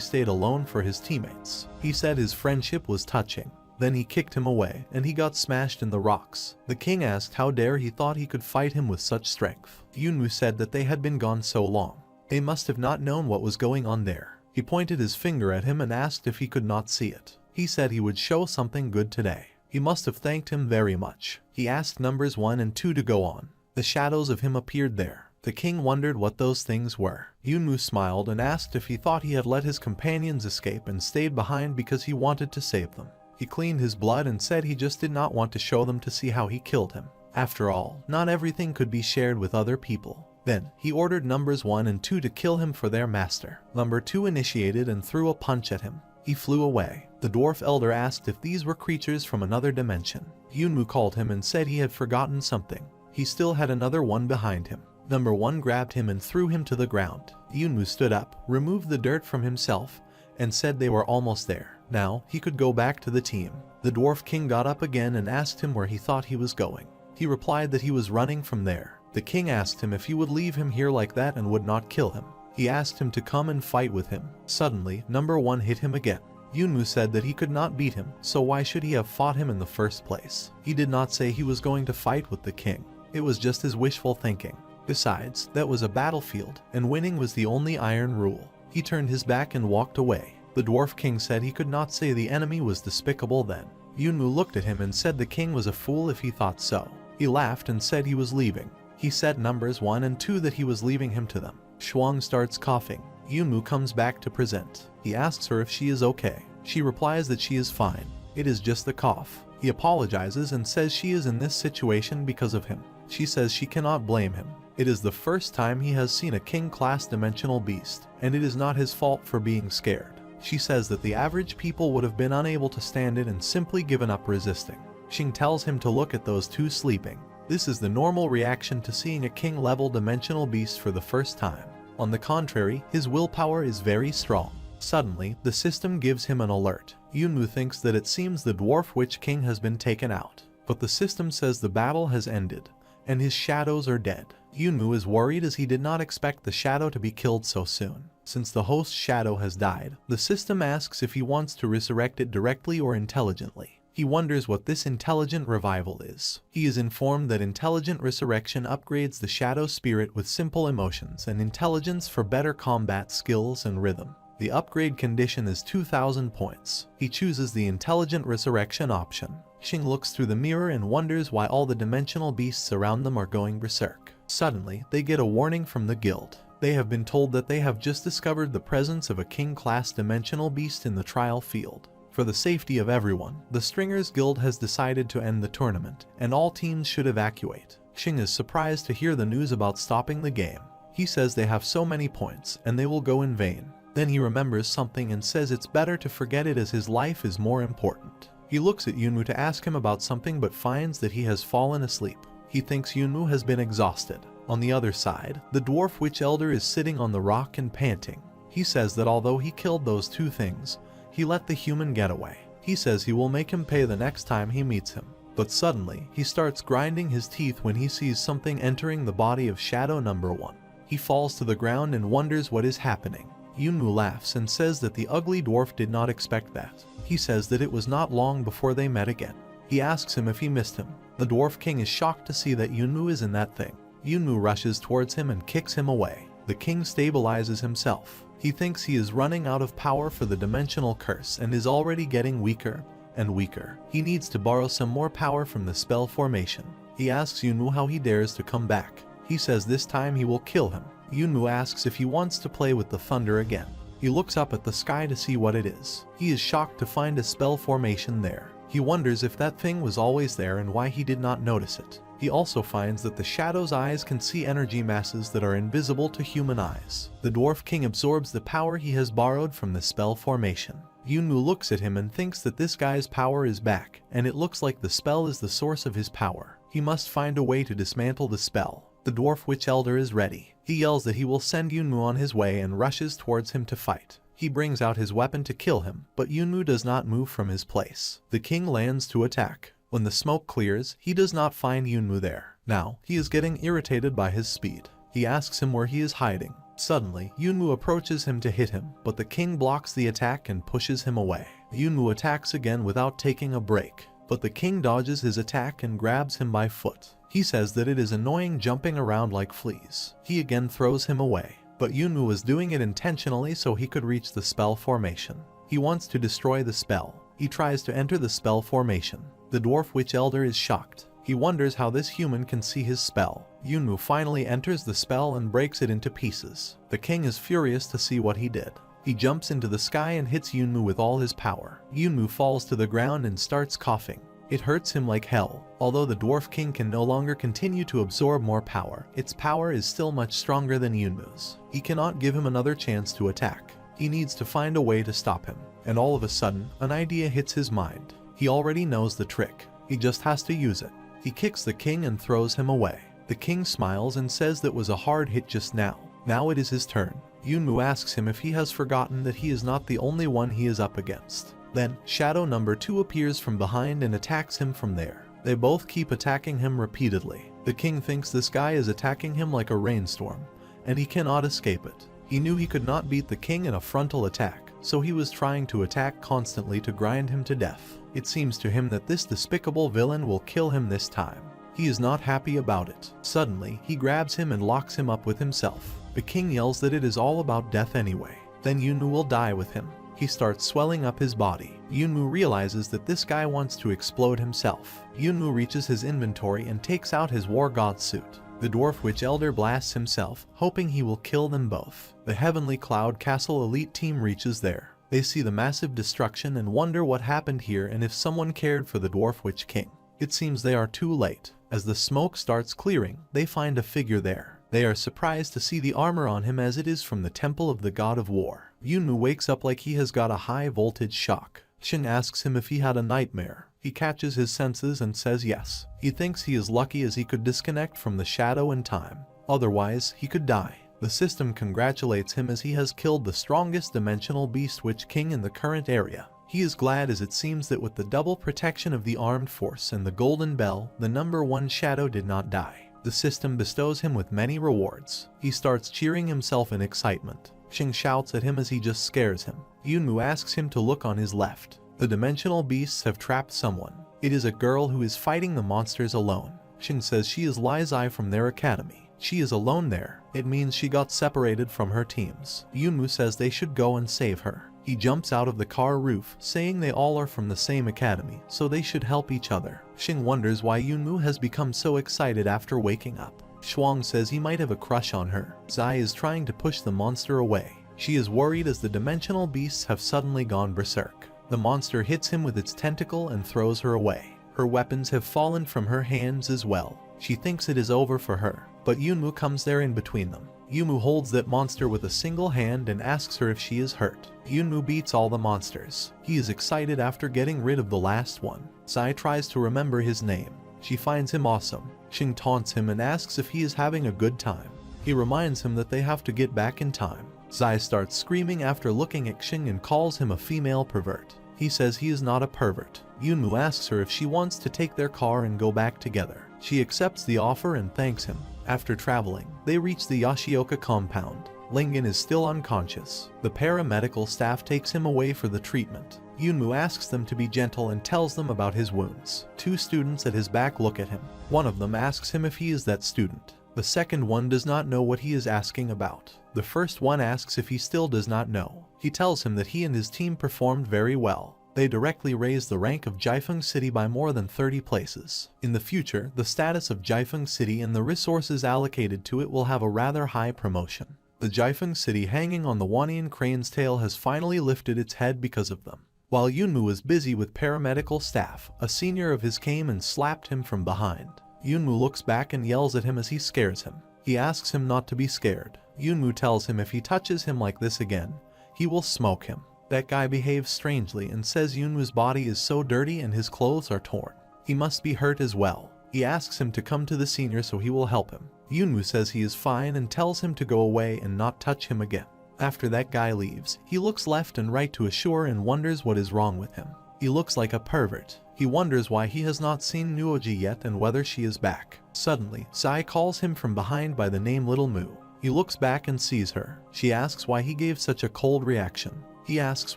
stayed alone for his teammates. He said his friendship was touching. Then he kicked him away, and he got smashed in the rocks. The king asked how dare he thought he could fight him with such strength. Yunmu said that they had been gone so long. They must have not known what was going on there. He pointed his finger at him and asked if he could not see it. He said he would show something good today. He must have thanked him very much. He asked numbers 1 and 2 to go on. The shadows of him appeared there. The king wondered what those things were. Yunmu smiled and asked if he thought he had let his companions escape and stayed behind because he wanted to save them. He cleaned his blood and said he just did not want to show them to see how he killed him. After all, not everything could be shared with other people. Then, he ordered numbers 1 and 2 to kill him for their master. Number 2 initiated and threw a punch at him. He flew away. The dwarf elder asked if these were creatures from another dimension. Yunmu called him and said he had forgotten something. He still had another one behind him. Number 1 grabbed him and threw him to the ground. Yunmu stood up, removed the dirt from himself, and said they were almost there. Now, he could go back to the team. The Dwarf King got up again and asked him where he thought he was going. He replied that he was running from there. The king asked him if he would leave him here like that and would not kill him. He asked him to come and fight with him. Suddenly, number 1 hit him again. Yunmu said that he could not beat him, so why should he have fought him in the first place? He did not say he was going to fight with the king. It was just his wishful thinking. Besides, that was a battlefield, and winning was the only iron rule. He turned his back and walked away. The Dwarf King said he could not say the enemy was despicable then. Yunmu looked at him and said the king was a fool if he thought so. He laughed and said he was leaving. He said numbers 1 and 2 that he was leaving him to them. Shuang starts coughing. Yunmu comes back to present. He asks her if she is okay. She replies that she is fine. It is just the cough. He apologizes and says she is in this situation because of him. She says she cannot blame him. It is the first time he has seen a king-class dimensional beast, and it is not his fault for being scared. She says that the average people would have been unable to stand it and simply given up resisting. Qing tells him to look at those two sleeping. This is the normal reaction to seeing a king-level dimensional beast for the first time. On the contrary, his willpower is very strong. Suddenly, the system gives him an alert. Yunmu thinks that it seems the Dwarf Witch King has been taken out, but the system says the battle has ended, and his shadows are dead. Yunmu is worried as he did not expect the shadow to be killed so soon. Since the host's shadow has died, the system asks if he wants to resurrect it directly or intelligently. He wonders what this intelligent revival is. He is informed that intelligent resurrection upgrades the shadow spirit with simple emotions and intelligence for better combat skills and rhythm. The upgrade condition is 2,000 points. He chooses the intelligent resurrection option. Xing looks through the mirror and wonders why all the dimensional beasts around them are going berserk. Suddenly, they get a warning from the guild. They have been told that they have just discovered the presence of a king-class dimensional beast in the trial field. For the safety of everyone, the Stringers Guild has decided to end the tournament, and all teams should evacuate. Xing is surprised to hear the news about stopping the game. He says they have so many points, and they will go in vain. Then he remembers something and says it's better to forget it as his life is more important. He looks at Yunmu to ask him about something but finds that he has fallen asleep. He thinks Yunmu has been exhausted. On the other side, the dwarf witch elder is sitting on the rock and panting. He says that although he killed those two things, he let the human get away. He says he will make him pay the next time he meets him. But suddenly, he starts grinding his teeth when he sees something entering the body of Shadow Number 1. He falls to the ground and wonders what is happening. Yunmu laughs and says that the ugly dwarf did not expect that. He says that it was not long before they met again. He asks him if he missed him. The dwarf king is shocked to see that Yunmu is in that thing. Yunmu rushes towards him and kicks him away. The king stabilizes himself. He thinks he is running out of power for the dimensional curse and is already getting weaker and weaker. He needs to borrow some more power from the spell formation. He asks Yunmu how he dares to come back. He says this time he will kill him. Yunmu asks if he wants to play with the thunder again. He looks up at the sky to see what it is. He is shocked to find a spell formation there. He wonders if that thing was always there and why he did not notice it. He also finds that the shadow's eyes can see energy masses that are invisible to human eyes. The dwarf king absorbs the power he has borrowed from the spell formation. Yunmu looks at him and thinks that this guy's power is back, and it looks like the spell is the source of his power. He must find a way to dismantle the spell. The dwarf witch elder is ready. He yells that he will send Yunmu on his way and rushes towards him to fight. He brings out his weapon to kill him, but Yunmu does not move from his place. The king lands to attack. When the smoke clears, he does not find Yunmu there. Now, he is getting irritated by his speed. He asks him where he is hiding. Suddenly, Yunmu approaches him to hit him, but the king blocks the attack and pushes him away. Yunmu attacks again without taking a break, but the king dodges his attack and grabs him by foot. He says that it is annoying jumping around like fleas. He again throws him away, but Yunmu was doing it intentionally so he could reach the spell formation. He wants to destroy the spell. He tries to enter the spell formation. The dwarf witch elder is shocked. He wonders how this human can see his spell. Yunmu finally enters the spell and breaks it into pieces. The king is furious to see what he did. He jumps into the sky and hits Yunmu with all his power. Yunmu falls to the ground and starts coughing. It hurts him like hell. Although the dwarf king can no longer continue to absorb more power, its power is still much stronger than Yunmu's. He cannot give him another chance to attack. He needs to find a way to stop him. And all of a sudden, an idea hits his mind. He already knows the trick. He just has to use it. He kicks the king and throws him away. The king smiles and says that was a hard hit just now. Now it is his turn. Yunmu asks him if he has forgotten that he is not the only one he is up against. Then, Shadow Number 2 appears from behind and attacks him from there. They both keep attacking him repeatedly. The king thinks this guy is attacking him like a rainstorm, and he cannot escape it. He knew he could not beat the king in a frontal attack, so he was trying to attack constantly to grind him to death. It seems to him that this despicable villain will kill him this time. He is not happy about it. Suddenly, he grabs him and locks him up with himself. The king yells that it is all about death anyway. Then Yunmu will die with him. He starts swelling up his body. Yunmu realizes that this guy wants to explode himself. Yunmu reaches his inventory and takes out his war god suit. The dwarf witch elder blasts himself, hoping he will kill them both. The Heavenly Cloud Castle elite team reaches there. They see the massive destruction and wonder what happened here and if someone cared for the dwarf witch king. It seems they are too late. As the smoke starts clearing, they find a figure there. They are surprised to see the armor on him as it is from the temple of the god of war. Yunmu wakes up like he has got a high voltage shock. Shin asks him if he had a nightmare. He catches his senses and says yes. He thinks he is lucky as he could disconnect from the shadow in time. Otherwise, he could die. The system congratulates him as he has killed the strongest dimensional beast witch king in the current area. He is glad as it seems that with the double protection of the armed force and the golden bell, the number 1 shadow did not die. The system bestows him with many rewards. He starts cheering himself in excitement. Xing shouts at him as he just scares him. Yunmu asks him to look on his left. The dimensional beasts have trapped someone. It is a girl who is fighting the monsters alone. Xing says she is Li Zai from their academy. She is alone there. It means she got separated from her teams. Yunmu says they should go and save her. He jumps out of the car roof, saying they all are from the same academy, so they should help each other. Xing wonders why Yunmu has become so excited after waking up. Shuang says he might have a crush on her. Zai is trying to push the monster away. She is worried as the dimensional beasts have suddenly gone berserk. The monster hits him with its tentacle and throws her away. Her weapons have fallen from her hands as well. She thinks it is over for her, but Yunmu comes there in between them. Yunmu holds that monster with a single hand and asks her if she is hurt. Yunmu beats all the monsters. He is excited after getting rid of the last one. Zai tries to remember his name. She finds him awesome. Xing taunts him and asks if he is having a good time. He reminds him that they have to get back in time. Zai starts screaming after looking at Xing and calls him a female pervert. He says he is not a pervert. Yunmu asks her if she wants to take their car and go back together. She accepts the offer and thanks him. After traveling, they reach the Yoshioka compound. Lingen is still unconscious. The paramedical staff takes him away for the treatment. Yunmu asks them to be gentle and tells them about his wounds. Two students at his back look at him. One of them asks him if he is that student. The second one does not know what he is asking about. The first one asks if he still does not know. He tells him that he and his team performed very well. They directly raised the rank of Jiefeng City by more than 30 places. In the future, the status of Jiefeng City and the resources allocated to it will have a rather high promotion. The Jiefeng City hanging on the Wanian crane's tail has finally lifted its head because of them. While Yunmu was busy with paramedical staff, a senior of his came and slapped him from behind. Yunmu looks back and yells at him as he scares him. He asks him not to be scared. Yunmu tells him if he touches him like this again, he will smoke him. That guy behaves strangely and says Yunmu's body is so dirty and his clothes are torn. He must be hurt as well. He asks him to come to the senior so he will help him. Yunmu says he is fine and tells him to go away and not touch him again. After that guy leaves, he looks left and right to assure and wonders what is wrong with him. He looks like a pervert. He wonders why he has not seen Nuoji yet and whether she is back. Suddenly, Zai calls him from behind by the name Little Mu. He looks back and sees her. She asks why he gave such a cold reaction. He asks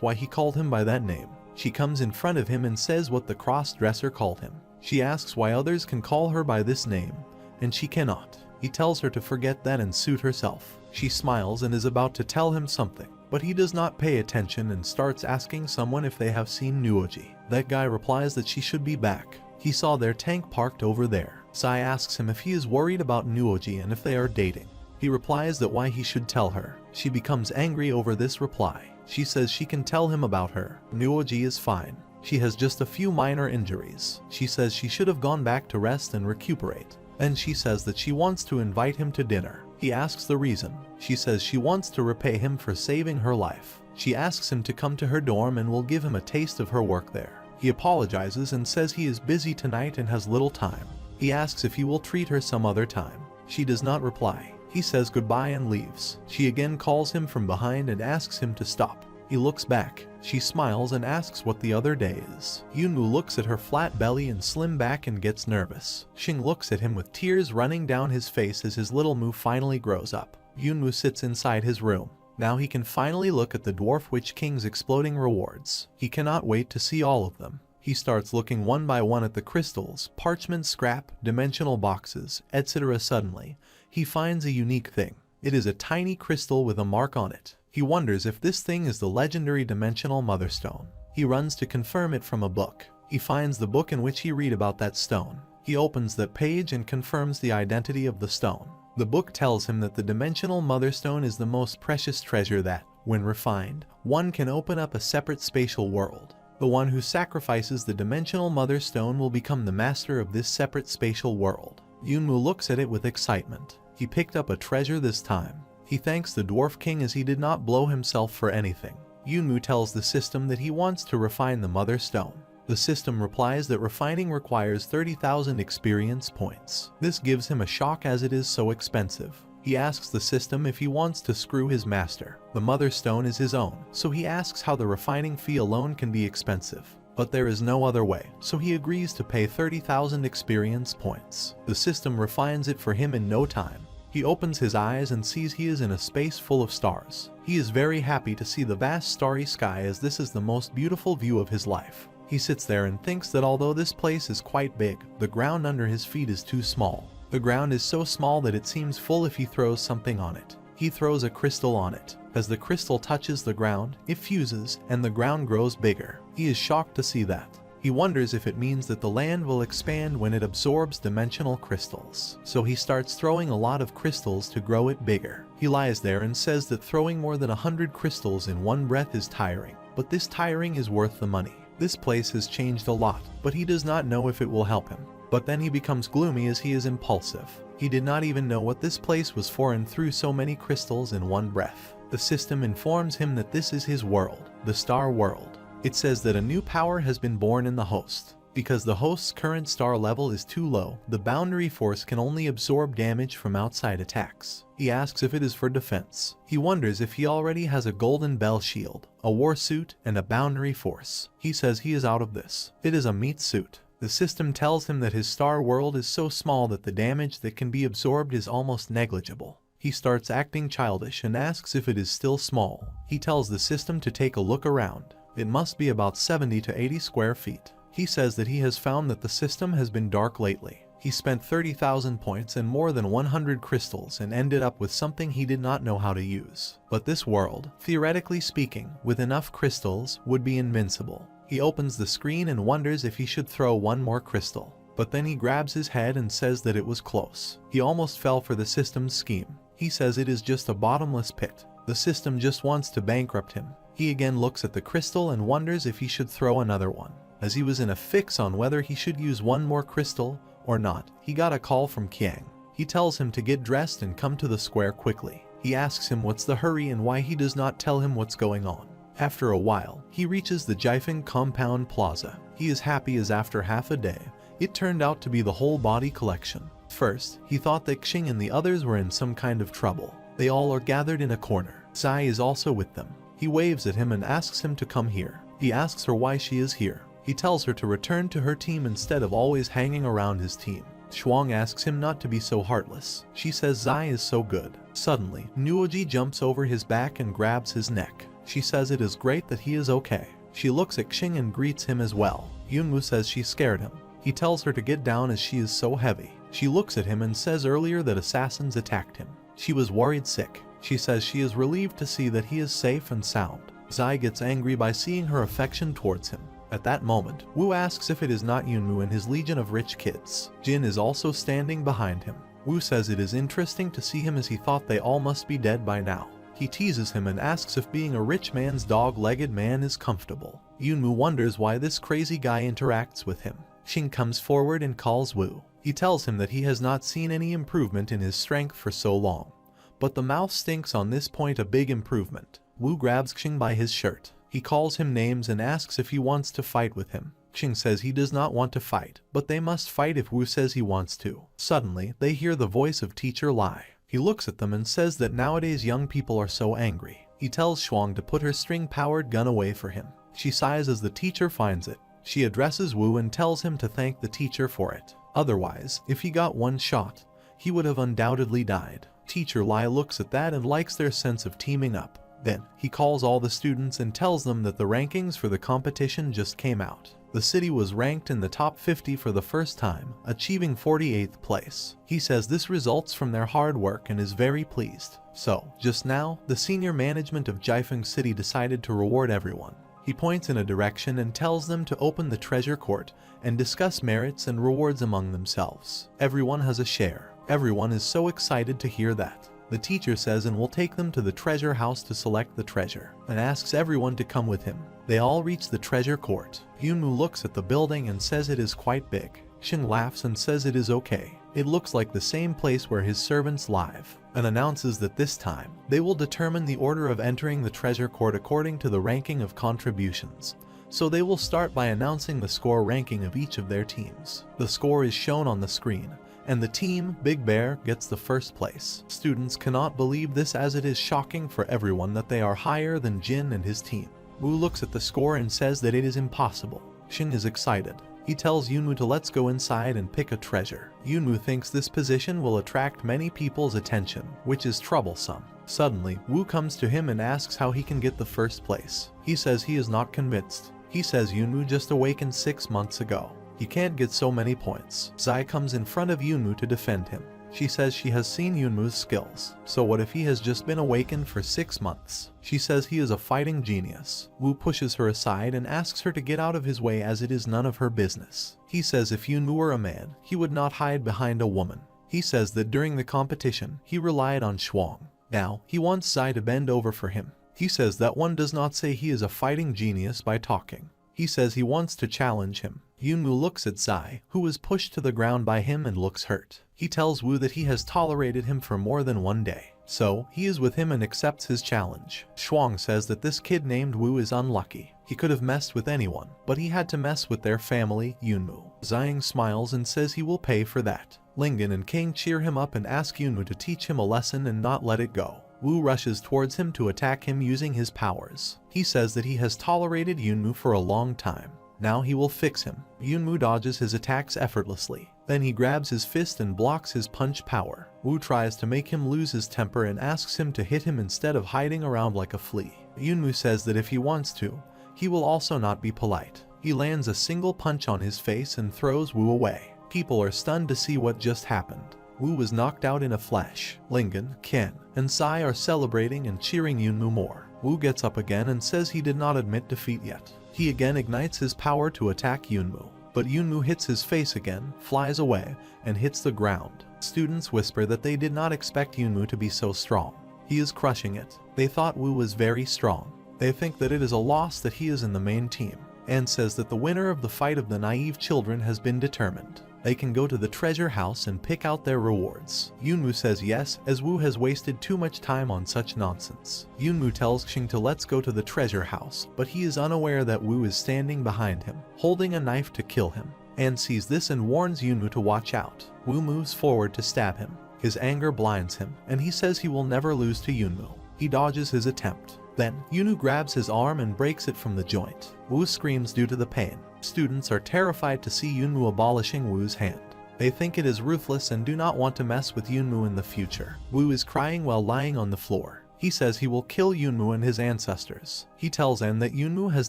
why he called him by that name. She comes in front of him and says what the cross-dresser called him. She asks why others can call her by this name, and she cannot. He tells her to forget that and suit herself. She smiles and is about to tell him something, but he does not pay attention and starts asking someone if they have seen Nuoji. That guy replies that she should be back. He saw their tank parked over there. Zai asks him if he is worried about Nuoji and if they are dating. He replies that why he should tell her. She becomes angry over this reply. She says she can tell him about her. Nuoji is fine. She has just a few minor injuries. She says she should have gone back to rest and recuperate. Then she says that she wants to invite him to dinner. He asks the reason. She says she wants to repay him for saving her life. She asks him to come to her dorm and will give him a taste of her work there. He apologizes and says he is busy tonight and has little time. He asks if he will treat her some other time. She does not reply. He says goodbye and leaves. She again calls him from behind and asks him to stop. He looks back. She smiles and asks what the other day is. Yunmu looks at her flat belly and slim back and gets nervous. Xing looks at him with tears running down his face as his little Mu finally grows up. Yunmu sits inside his room. Now he can finally look at the Dwarf Witch King's exploding rewards. He cannot wait to see all of them. He starts looking one by one at the crystals, parchment scrap, dimensional boxes, etc. Suddenly, he finds a unique thing. It is a tiny crystal with a mark on it. He wonders if this thing is the legendary dimensional mother stone. He runs to confirm it from a book. He finds the book in which he read about that stone. He opens that page and confirms the identity of the stone. The book tells him that the dimensional mother stone is the most precious treasure that, when refined, one can open up a separate spatial world. The one who sacrifices the dimensional mother stone will become the master of this separate spatial world. Yunmu looks at it with excitement. He picked up a treasure this time. He thanks the Dwarf King as he did not blow himself for anything. Yunmu tells the system that he wants to refine the mother stone. The system replies that refining requires 30,000 experience points. This gives him a shock as it is so expensive. He asks the system if he wants to screw his master. The mother stone is his own, so he asks how the refining fee alone can be expensive. But there is no other way, so he agrees to pay 30,000 experience points. The system refines it for him in no time. He opens his eyes and sees he is in a space full of stars. He is very happy to see the vast starry sky, as this is the most beautiful view of his life. He sits there and thinks that although this place is quite big, the ground under his feet is too small. The ground is so small that it seems full if he throws something on it. He throws a crystal on it. As the crystal touches the ground, it fuses and the ground grows bigger. He is shocked to see that. He wonders if it means that the land will expand when it absorbs dimensional crystals. So he starts throwing a lot of crystals to grow it bigger. He lies there and says that throwing more than 100 crystals in one breath is tiring, but this tiring is worth the money. This place has changed a lot, but he does not know if it will help him. But then he becomes gloomy as he is impulsive. He did not even know what this place was for and threw so many crystals in one breath. The system informs him that this is his world, the star world. It says that a new power has been born in the host. Because the host's current star level is too low, the boundary force can only absorb damage from outside attacks. He asks if it is for defense. He wonders if he already has a golden bell shield, a war suit, and a boundary force. He says he is out of this. It is a meat suit. The system tells him that his star world is so small that the damage that can be absorbed is almost negligible. He starts acting childish and asks if it is still small. He tells the system to take a look around. It must be about 70 to 80 square feet. He says that he has found that the system has been dark lately. He spent 30,000 points and more than 100 crystals and ended up with something he did not know how to use. But this world, theoretically speaking, with enough crystals, would be invincible. He opens the screen and wonders if he should throw one more crystal. But then he grabs his head and says that it was close. He almost fell for the system's scheme. He says it is just a bottomless pit. The system just wants to bankrupt him. He again looks at the crystal and wonders if he should throw another one. As he was in a fix on whether he should use one more crystal or not, he got a call from Kiang. He tells him to get dressed and come to the square quickly. He asks him what's the hurry and why he does not tell him what's going on. After a while, he reaches the Jiefeng compound plaza. He is happy as after half a day, it turned out to be the whole body collection. First, he thought that Xing and the others were in some kind of trouble. They all are gathered in a corner. Zai is also with them. He waves at him and asks him to come here. He asks her why she is here. He tells her to return to her team instead of always hanging around his team. Shuang asks him not to be so heartless. She says Zai is so good. Suddenly, Nuoji jumps over his back and grabs his neck. She says it is great that he is okay. She looks at Xing and greets him as well. Yunmu says she scared him. He tells her to get down as she is so heavy. She looks at him and says earlier that assassins attacked him. She was worried sick. She says she is relieved to see that he is safe and sound. Zai gets angry by seeing her affection towards him. At that moment, Wu asks if it is not Yunmu and his legion of rich kids. Jin is also standing behind him. Wu says it is interesting to see him as he thought they all must be dead by now. He teases him and asks if being a rich man's dog-legged man is comfortable. Yunmu wonders why this crazy guy interacts with him. Xing comes forward and calls Wu. He tells him that he has not seen any improvement in his strength for so long. But the mouth stinks on this point, a big improvement. Wu grabs Xing by his shirt. He calls him names and asks if he wants to fight with him. Xing says he does not want to fight, but they must fight if Wu says he wants to. Suddenly, they hear the voice of Teacher Lai. He looks at them and says that nowadays young people are so angry. He tells Shuang to put her string-powered gun away for him. She sighs as the teacher finds it. She addresses Wu and tells him to thank the teacher for it. Otherwise, if he got one shot, he would have undoubtedly died. Teacher Lai looks at that and likes their sense of teaming up. Then, he calls all the students and tells them that the rankings for the competition just came out. The city was ranked in the top 50 for the first time, achieving 48th place. He says this results from their hard work and is very pleased. So, just now, the senior management of Jiefeng City decided to reward everyone. He points in a direction and tells them to open the treasure court and discuss merits and rewards among themselves. Everyone has a share. Everyone is so excited to hear that. The teacher says and will take them to the treasure house to select the treasure, and asks everyone to come with him. They all reach the treasure court. Yunmu looks at the building and says it is quite big. Xing laughs and says it is okay. It looks like the same place where his servants live, and announces that this time, they will determine the order of entering the treasure court according to the ranking of contributions. So they will start by announcing the score ranking of each of their teams. The score is shown on the screen, and the team, Big Bear, gets the first place. Students cannot believe this as it is shocking for everyone that they are higher than Jin and his team. Wu looks at the score and says that it is impossible. Xing is excited. He tells Yunmu to let's go inside and pick a treasure. Yunmu thinks this position will attract many people's attention, which is troublesome. Suddenly, Wu comes to him and asks how he can get the first place. He says he is not convinced. He says Yunmu just awakened 6 months ago. He can't get so many points. Zai comes in front of Yunmu to defend him. She says she has seen Yunmu's skills. So what if he has just been awakened for 6 months? She says he is a fighting genius. Wu pushes her aside and asks her to get out of his way as it is none of her business. He says if Yunmu were a man, he would not hide behind a woman. He says that during the competition, he relied on Shuang. Now, he wants Zai to bend over for him. He says that one does not say he is a fighting genius by talking. He says he wants to challenge him. Yunmu looks at Zai, who is pushed to the ground by him and looks hurt. He tells Wu that he has tolerated him for more than 1 day. So, he is with him and accepts his challenge. Shuang says that this kid named Wu is unlucky. He could have messed with anyone, but he had to mess with their family, Yunmu. Zai smiles and says he will pay for that. Lingen and King cheer him up and ask Yunmu to teach him a lesson and not let it go. Wu rushes towards him to attack him using his powers. He says that he has tolerated Yunmu for a long time. Now he will fix him. Yunmu dodges his attacks effortlessly. Then he grabs his fist and blocks his punch power. Wu tries to make him lose his temper and asks him to hit him instead of hiding around like a flea. Yunmu says that if he wants to, he will also not be polite. He lands a single punch on his face and throws Wu away. People are stunned to see what just happened. Wu was knocked out in a flash. Lingen, Ken, and Sai are celebrating and cheering Yunmu more. Wu gets up again and says he did not admit defeat yet. He again ignites his power to attack Yunmu, but Yunmu hits his face again, flies away, and hits the ground. Students whisper that they did not expect Yunmu to be so strong. He is crushing it. They thought Wu was very strong. They think that it is a loss that he is in the main team, and says that the winner of the fight of the naive children has been determined. They can go to the treasure house and pick out their rewards. Yunmu says yes, as Wu has wasted too much time on such nonsense. Yunmu tells Xing to let's go to the treasure house, but he is unaware that Wu is standing behind him, holding a knife to kill him, and sees this and warns Yunmu to watch out. Wu moves forward to stab him. His anger blinds him, and he says he will never lose to Yunmu. He dodges his attempt. Then, Yunmu grabs his arm and breaks it from the joint. Wu screams due to the pain. Students are terrified to see Yunmu abolishing Wu's hand. They think it is ruthless and do not want to mess with Yunmu in the future. Wu is crying while lying on the floor. He says he will kill Yunmu and his ancestors. He tells An that Yunmu has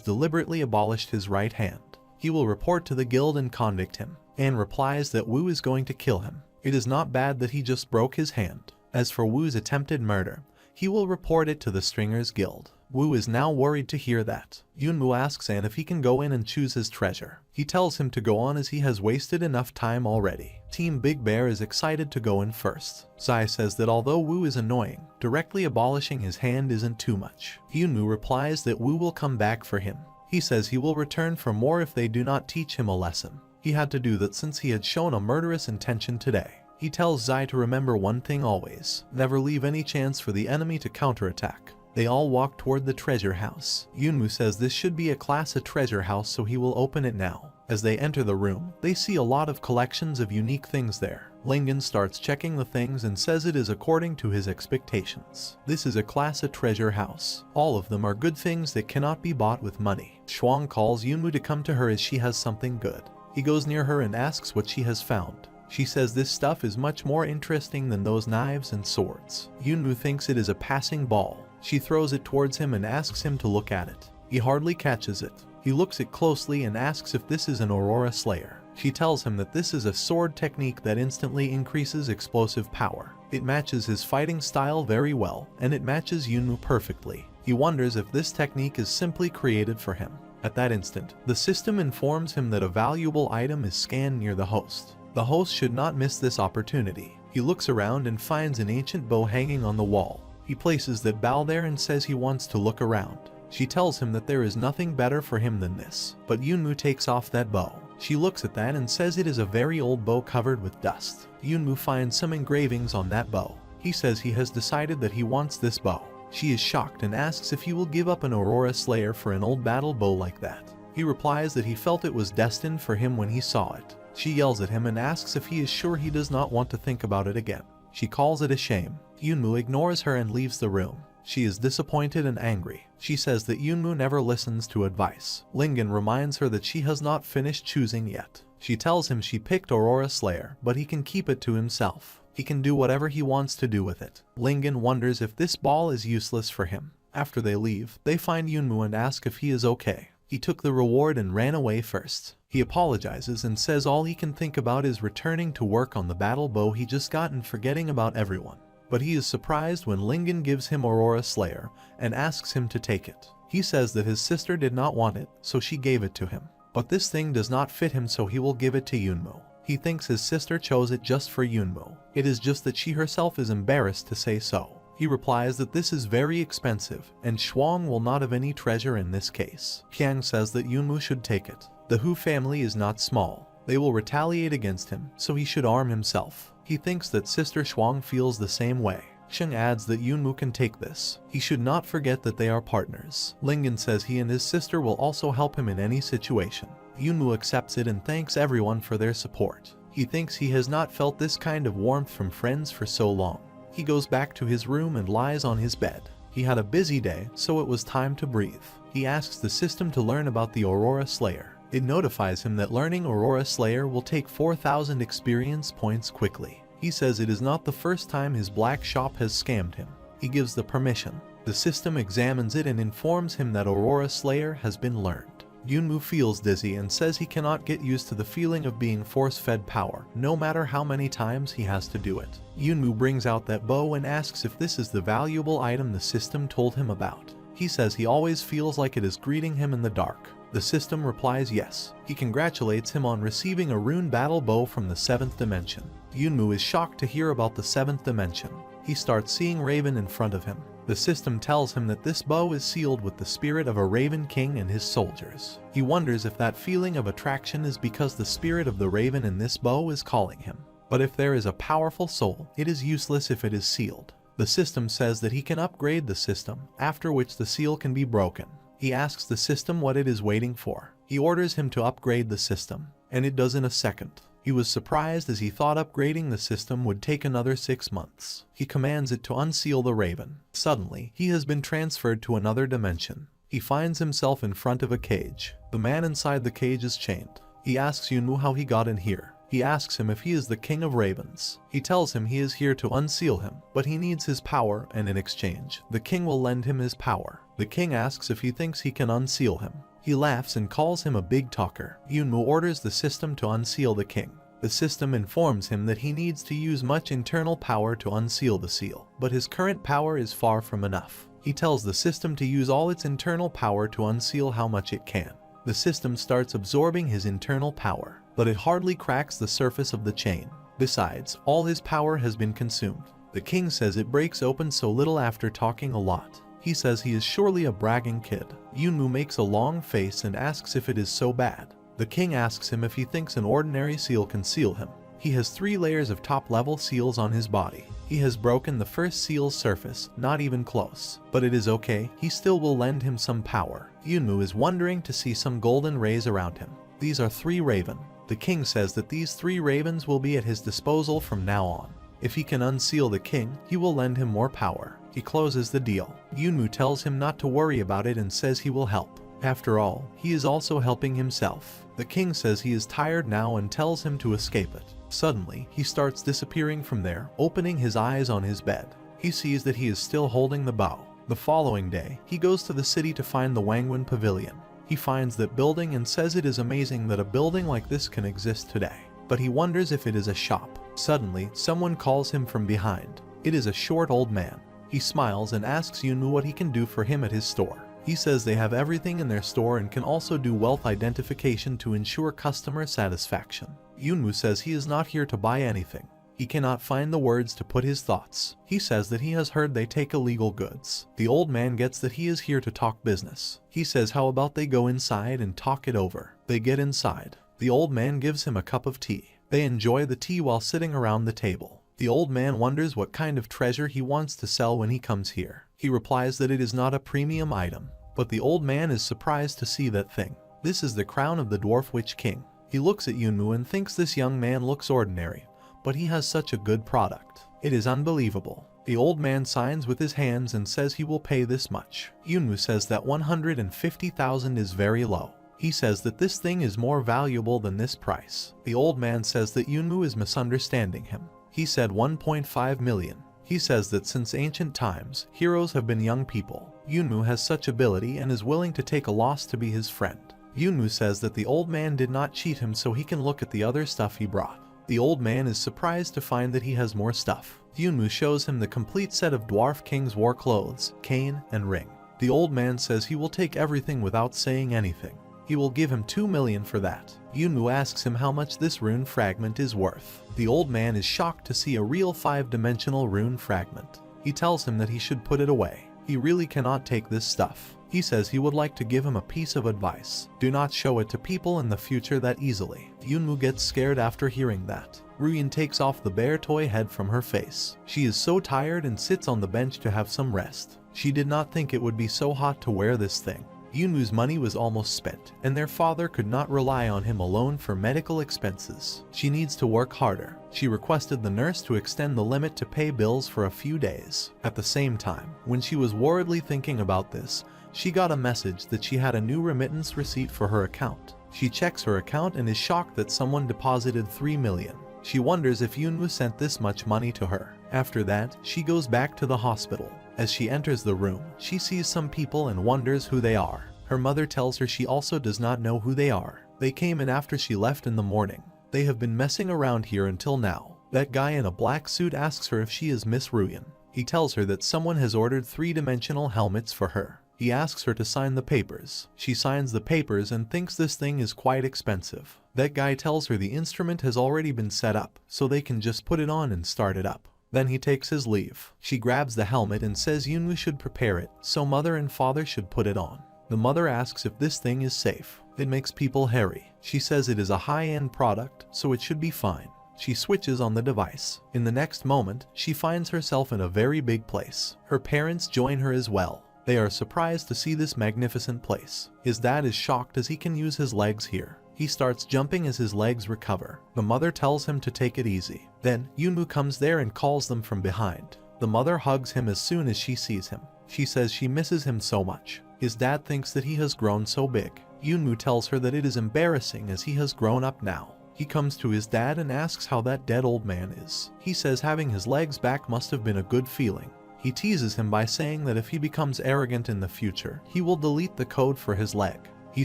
deliberately abolished his right hand. He will report to the guild and convict him. An replies that Wu is going to kill him. It is not bad that he just broke his hand. As for Wu's attempted murder, he will report it to the Stringers Guild. Wu is now worried to hear that. Yunmu asks An if he can go in and choose his treasure. He tells him to go on as he has wasted enough time already. Team Big Bear is excited to go in first. Zai says that although Wu is annoying, directly abolishing his hand isn't too much. Yunmu replies that Wu will come back for him. He says he will return for more if they do not teach him a lesson. He had to do that since he had shown a murderous intention today. He tells Zai to remember one thing always: never leave any chance for the enemy to counterattack. They all walk toward the treasure house. Yunmu says this should be a class of treasure house, so he will open it now. As they enter the room, they see a lot of collections of unique things there. Lingen starts checking the things and says it is according to his expectations. This is a class of treasure house. All of them are good things that cannot be bought with money. Shuang calls Yunmu to come to her as she has something good. He goes near her and asks what she has found. She says this stuff is much more interesting than those knives and swords. Yunmu thinks it is a passing ball. She throws it towards him and asks him to look at it. He hardly catches it. He looks it closely and asks if this is an Aurora Slayer. She tells him that this is a sword technique that instantly increases explosive power. It matches his fighting style very well, and it matches Yunmu perfectly. He wonders if this technique is simply created for him. At that instant, the system informs him that a valuable item is scanned near the host. The host should not miss this opportunity. He looks around and finds an ancient bow hanging on the wall. He places that bow there and says he wants to look around. She tells him that there is nothing better for him than this, but Yunmu takes off that bow. She looks at that and says it is a very old bow covered with dust. Yunmu finds some engravings on that bow. He says he has decided that he wants this bow. She is shocked and asks if he will give up an Aurora Slayer for an old battle bow like that. He replies that he felt it was destined for him when he saw it. She yells at him and asks if he is sure he does not want to think about it again. She calls it a shame. Yunmu ignores her and leaves the room. She is disappointed and angry. She says that Yunmu never listens to advice. Lingen reminds her that she has not finished choosing yet. She tells him she picked Aurora Slayer, but he can keep it to himself. He can do whatever he wants to do with it. Lingen wonders if this ball is useless for him. After they leave, they find Yunmu and ask if he is okay. He took the reward and ran away first. He apologizes and says all he can think about is returning to work on the battle bow he just got and forgetting about everyone. But he is surprised when Lingen gives him Aurora Slayer and asks him to take it. He says that his sister did not want it, so she gave it to him. But this thing does not fit him, so he will give it to Yunmu. He thinks his sister chose it just for Yunmu. It is just that she herself is embarrassed to say so. He replies that this is very expensive, and Shuang will not have any treasure in this case. Qiang says that Yunmu should take it. The Hu family is not small. They will retaliate against him, so he should arm himself. He thinks that Sister Shuang feels the same way. Sheng adds that Yunmu can take this. He should not forget that they are partners. Lingen says he and his sister will also help him in any situation. Yunmu accepts it and thanks everyone for their support. He thinks he has not felt this kind of warmth from friends for so long. He goes back to his room and lies on his bed. He had a busy day, so it was time to breathe. He asks the system to learn about the Aurora Slayer. It notifies him that learning Aurora Slayer will take 4,000 experience points quickly. He says it is not the first time his black shop has scammed him. He gives the permission. The system examines it and informs him that Aurora Slayer has been learned. Yunmu feels dizzy and says he cannot get used to the feeling of being force-fed power, no matter how many times he has to do it. Yunmu brings out that bow and asks if this is the valuable item the system told him about. He says he always feels like it is greeting him in the dark. The system replies yes. He congratulates him on receiving a rune battle bow from the 7th dimension. Yunmu is shocked to hear about the 7th dimension. He starts seeing Raven in front of him. The system tells him that this bow is sealed with the spirit of a Raven King and his soldiers. He wonders if that feeling of attraction is because the spirit of the Raven in this bow is calling him. But if there is a powerful soul, it is useless if it is sealed. The system says that he can upgrade the system, after which the seal can be broken. He asks the system what it is waiting for. He orders him to upgrade the system, and it does in a second. He was surprised as he thought upgrading the system would take another 6 months. He commands it to unseal the Raven. Suddenly, he has been transferred to another dimension. He finds himself in front of a cage. The man inside the cage is chained. He asks Yunmu how he got in here. He asks him if he is the king of ravens. He tells him he is here to unseal him, but he needs his power, and in exchange, the king will lend him his power. The king asks if he thinks he can unseal him. He laughs and calls him a big talker. Yunmu orders the system to unseal the king. The system informs him that he needs to use much internal power to unseal the seal, but his current power is far from enough. He tells the system to use all its internal power to unseal how much it can. The system starts absorbing his internal power, but it hardly cracks the surface of the chain. Besides, all his power has been consumed. The king says it breaks open so little after talking a lot. He says he is surely a bragging kid. Yunmu makes a long face and asks if it is so bad. The king asks him if he thinks an ordinary seal can seal him. He has 3 layers of top-level seals on his body. He has broken the first seal's surface, not even close. But it is okay, he still will lend him some power. Yunmu is wondering to see some golden rays around him. These are 3 raven. The king says that these 3 ravens will be at his disposal from now on. If he can unseal the king, he will lend him more power. He closes the deal. Yunmu tells him not to worry about it and says he will help. After all, he is also helping himself. The king says he is tired now and tells him to escape it. Suddenly, he starts disappearing from there, opening his eyes on his bed. He sees that he is still holding the bow. The following day, he goes to the city to find the Wangwen Pavilion. He finds that building and says it is amazing that a building like this can exist today. But he wonders if it is a shop. Suddenly, someone calls him from behind. It is a short old man. He smiles and asks Yunmu what he can do for him at his store. He says they have everything in their store and can also do wealth identification to ensure customer satisfaction. Yunmu says he is not here to buy anything. He cannot find the words to put his thoughts. He says that he has heard they take illegal goods. The old man gets that he is here to talk business. He says how about they go inside and talk it over. They get inside. The old man gives him a cup of tea. They enjoy the tea while sitting around the table. The old man wonders what kind of treasure he wants to sell when he comes here. He replies that it is not a premium item, but the old man is surprised to see that thing. This is the crown of the Dwarf Witch King. He looks at Yunmu and thinks this young man looks ordinary, but he has such a good product. It is unbelievable. The old man signs with his hands and says he will pay this much. Yunwoo says that 150,000 is very low. He says that this thing is more valuable than this price. The old man says that Yunwoo is misunderstanding him. He said 1.5 million. He says that since ancient times, heroes have been young people. Yunwoo has such ability and is willing to take a loss to be his friend. Yunwoo says that the old man did not cheat him so he can look at the other stuff he brought. The old man is surprised to find that he has more stuff. Yunwoo shows him the complete set of Dwarf King's war clothes, cane, and ring. The old man says he will take everything without saying anything. He will give him 2 million for that. Yunwoo asks him how much this rune fragment is worth. The old man is shocked to see a real 5-dimensional rune fragment. He tells him that he should put it away. He really cannot take this stuff. He says he would like to give him a piece of advice. Do not show it to people in the future that easily. Yunwoo gets scared after hearing that. Ruyin takes off the bear toy head from her face. She is so tired and sits on the bench to have some rest. She did not think it would be so hot to wear this thing. Yunwoo's money was almost spent, and their father could not rely on him alone for medical expenses. She needs to work harder. She requested the nurse to extend the limit to pay bills for a few days. At the same time, when she was worriedly thinking about this, she got a message that she had a new remittance receipt for her account. She checks her account and is shocked that someone deposited 3 million. She wonders if Yunwoo sent this much money to her. After that, she goes back to the hospital. As she enters the room, she sees some people and wonders who they are. Her mother tells her she also does not know who they are. They came in after she left in the morning. They have been messing around here until now. That guy in a black suit asks her if she is Miss Ruyin. He tells her that someone has ordered 3-dimensional helmets for her. He asks her to sign the papers. She signs the papers and thinks this thing is quite expensive. That guy tells her the instrument has already been set up, so they can just put it on and start it up. Then he takes his leave. She grabs the helmet and says Yunwoo should prepare it, so mother and father should put it on. The mother asks if this thing is safe. It makes people hairy. She says it is a high-end product, so it should be fine. She switches on the device. In the next moment, she finds herself in a very big place. Her parents join her as well. They are surprised to see this magnificent place. His dad is shocked as he can use his legs here. He starts jumping as his legs recover. The mother tells him to take it easy. Then, Yunwoo comes there and calls them from behind. The mother hugs him as soon as she sees him. She says she misses him so much. His dad thinks that he has grown so big. Yunwoo tells her that it is embarrassing as he has grown up now. He comes to his dad and asks how that dead old man is. He says having his legs back must have been a good feeling. He teases him by saying that if he becomes arrogant in the future, he will delete the code for his leg. He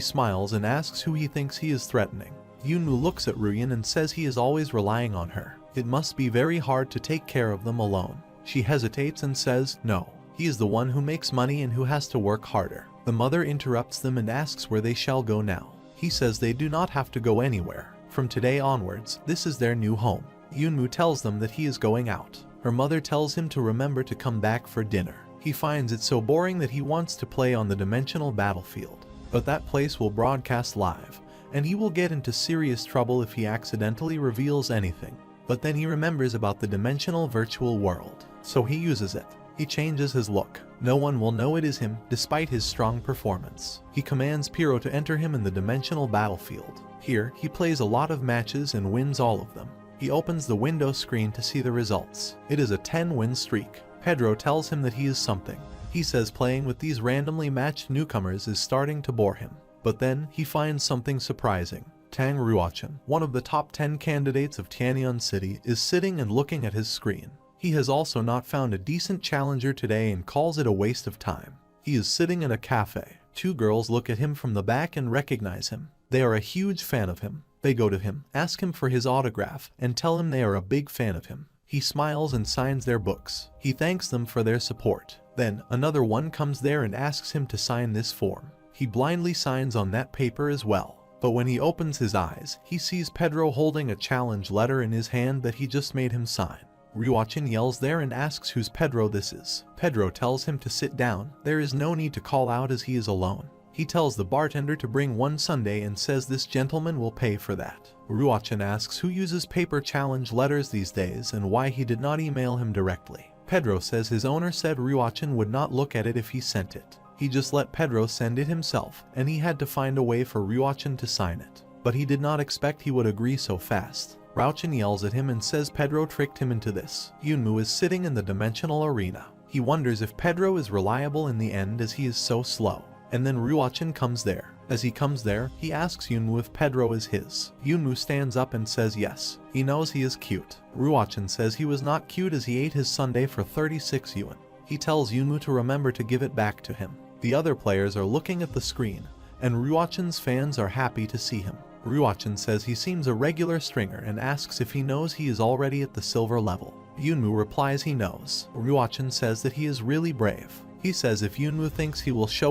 smiles and asks who he thinks he is threatening. Yunwoo looks at Ruyin and says he is always relying on her. It must be very hard to take care of them alone. She hesitates and says no. He is the one who makes money and who has to work harder. The mother interrupts them and asks where they shall go now. He says they do not have to go anywhere. From today onwards, this is their new home. Yunwoo tells them that he is going out. Her mother tells him to remember to come back for dinner. He finds it so boring that he wants to play on the dimensional battlefield. But that place will broadcast live, and he will get into serious trouble if he accidentally reveals anything. But then he remembers about the dimensional virtual world, so he uses it. He changes his look. No one will know it is him, despite his strong performance. He commands Pyro to enter him in the dimensional battlefield. Here, he plays a lot of matches and wins all of them. He opens the window screen to see the results. It is a 10-win streak. Pedro tells him that he is something. He says playing with these randomly matched newcomers is starting to bore him. But then, he finds something surprising. Tang Ruochan, one of the top 10 candidates of Tianyang City, is sitting and looking at his screen. He has also not found a decent challenger today and calls it a waste of time. He is sitting in a cafe. 2 girls look at him from the back and recognize him. They are a huge fan of him. They go to him, ask him for his autograph, and tell him they are a big fan of him. He smiles and signs their books. He thanks them for their support. Then, another one comes there and asks him to sign this form. He blindly signs on that paper as well. But when he opens his eyes, he sees Pedro holding a challenge letter in his hand that he just made him sign. Ruochan yells there and asks whose Pedro this is. Pedro tells him to sit down. There is no need to call out as he is alone. He tells the bartender to bring 1 sundae and says this gentleman will pay for that. Ruochan asks who uses paper challenge letters these days and why he did not email him directly. Pedro says his owner said Ruochan would not look at it if he sent it. He just let Pedro send it himself, and he had to find a way for Ruochan to sign it. But he did not expect he would agree so fast. Ruochin yells at him and says Pedro tricked him into this. Yunmu is sitting in the dimensional arena. He wonders if Pedro is reliable in the end as he is so slow. And then Ruochin comes there. As he comes there, he asks Yunmu if Pedro is his. Yunmu stands up and says yes. He knows he is cute. Ruochin says he was not cute as he ate his sundae for 36 yuan. He tells Yunmu to remember to give it back to him. The other players are looking at the screen, and Ruochin's fans are happy to see him. Ruochin says he seems a regular stringer and asks if he knows he is already at the silver level. Yunmu replies he knows. Ruochin says that he is really brave. He says if Yunmu thinks he will show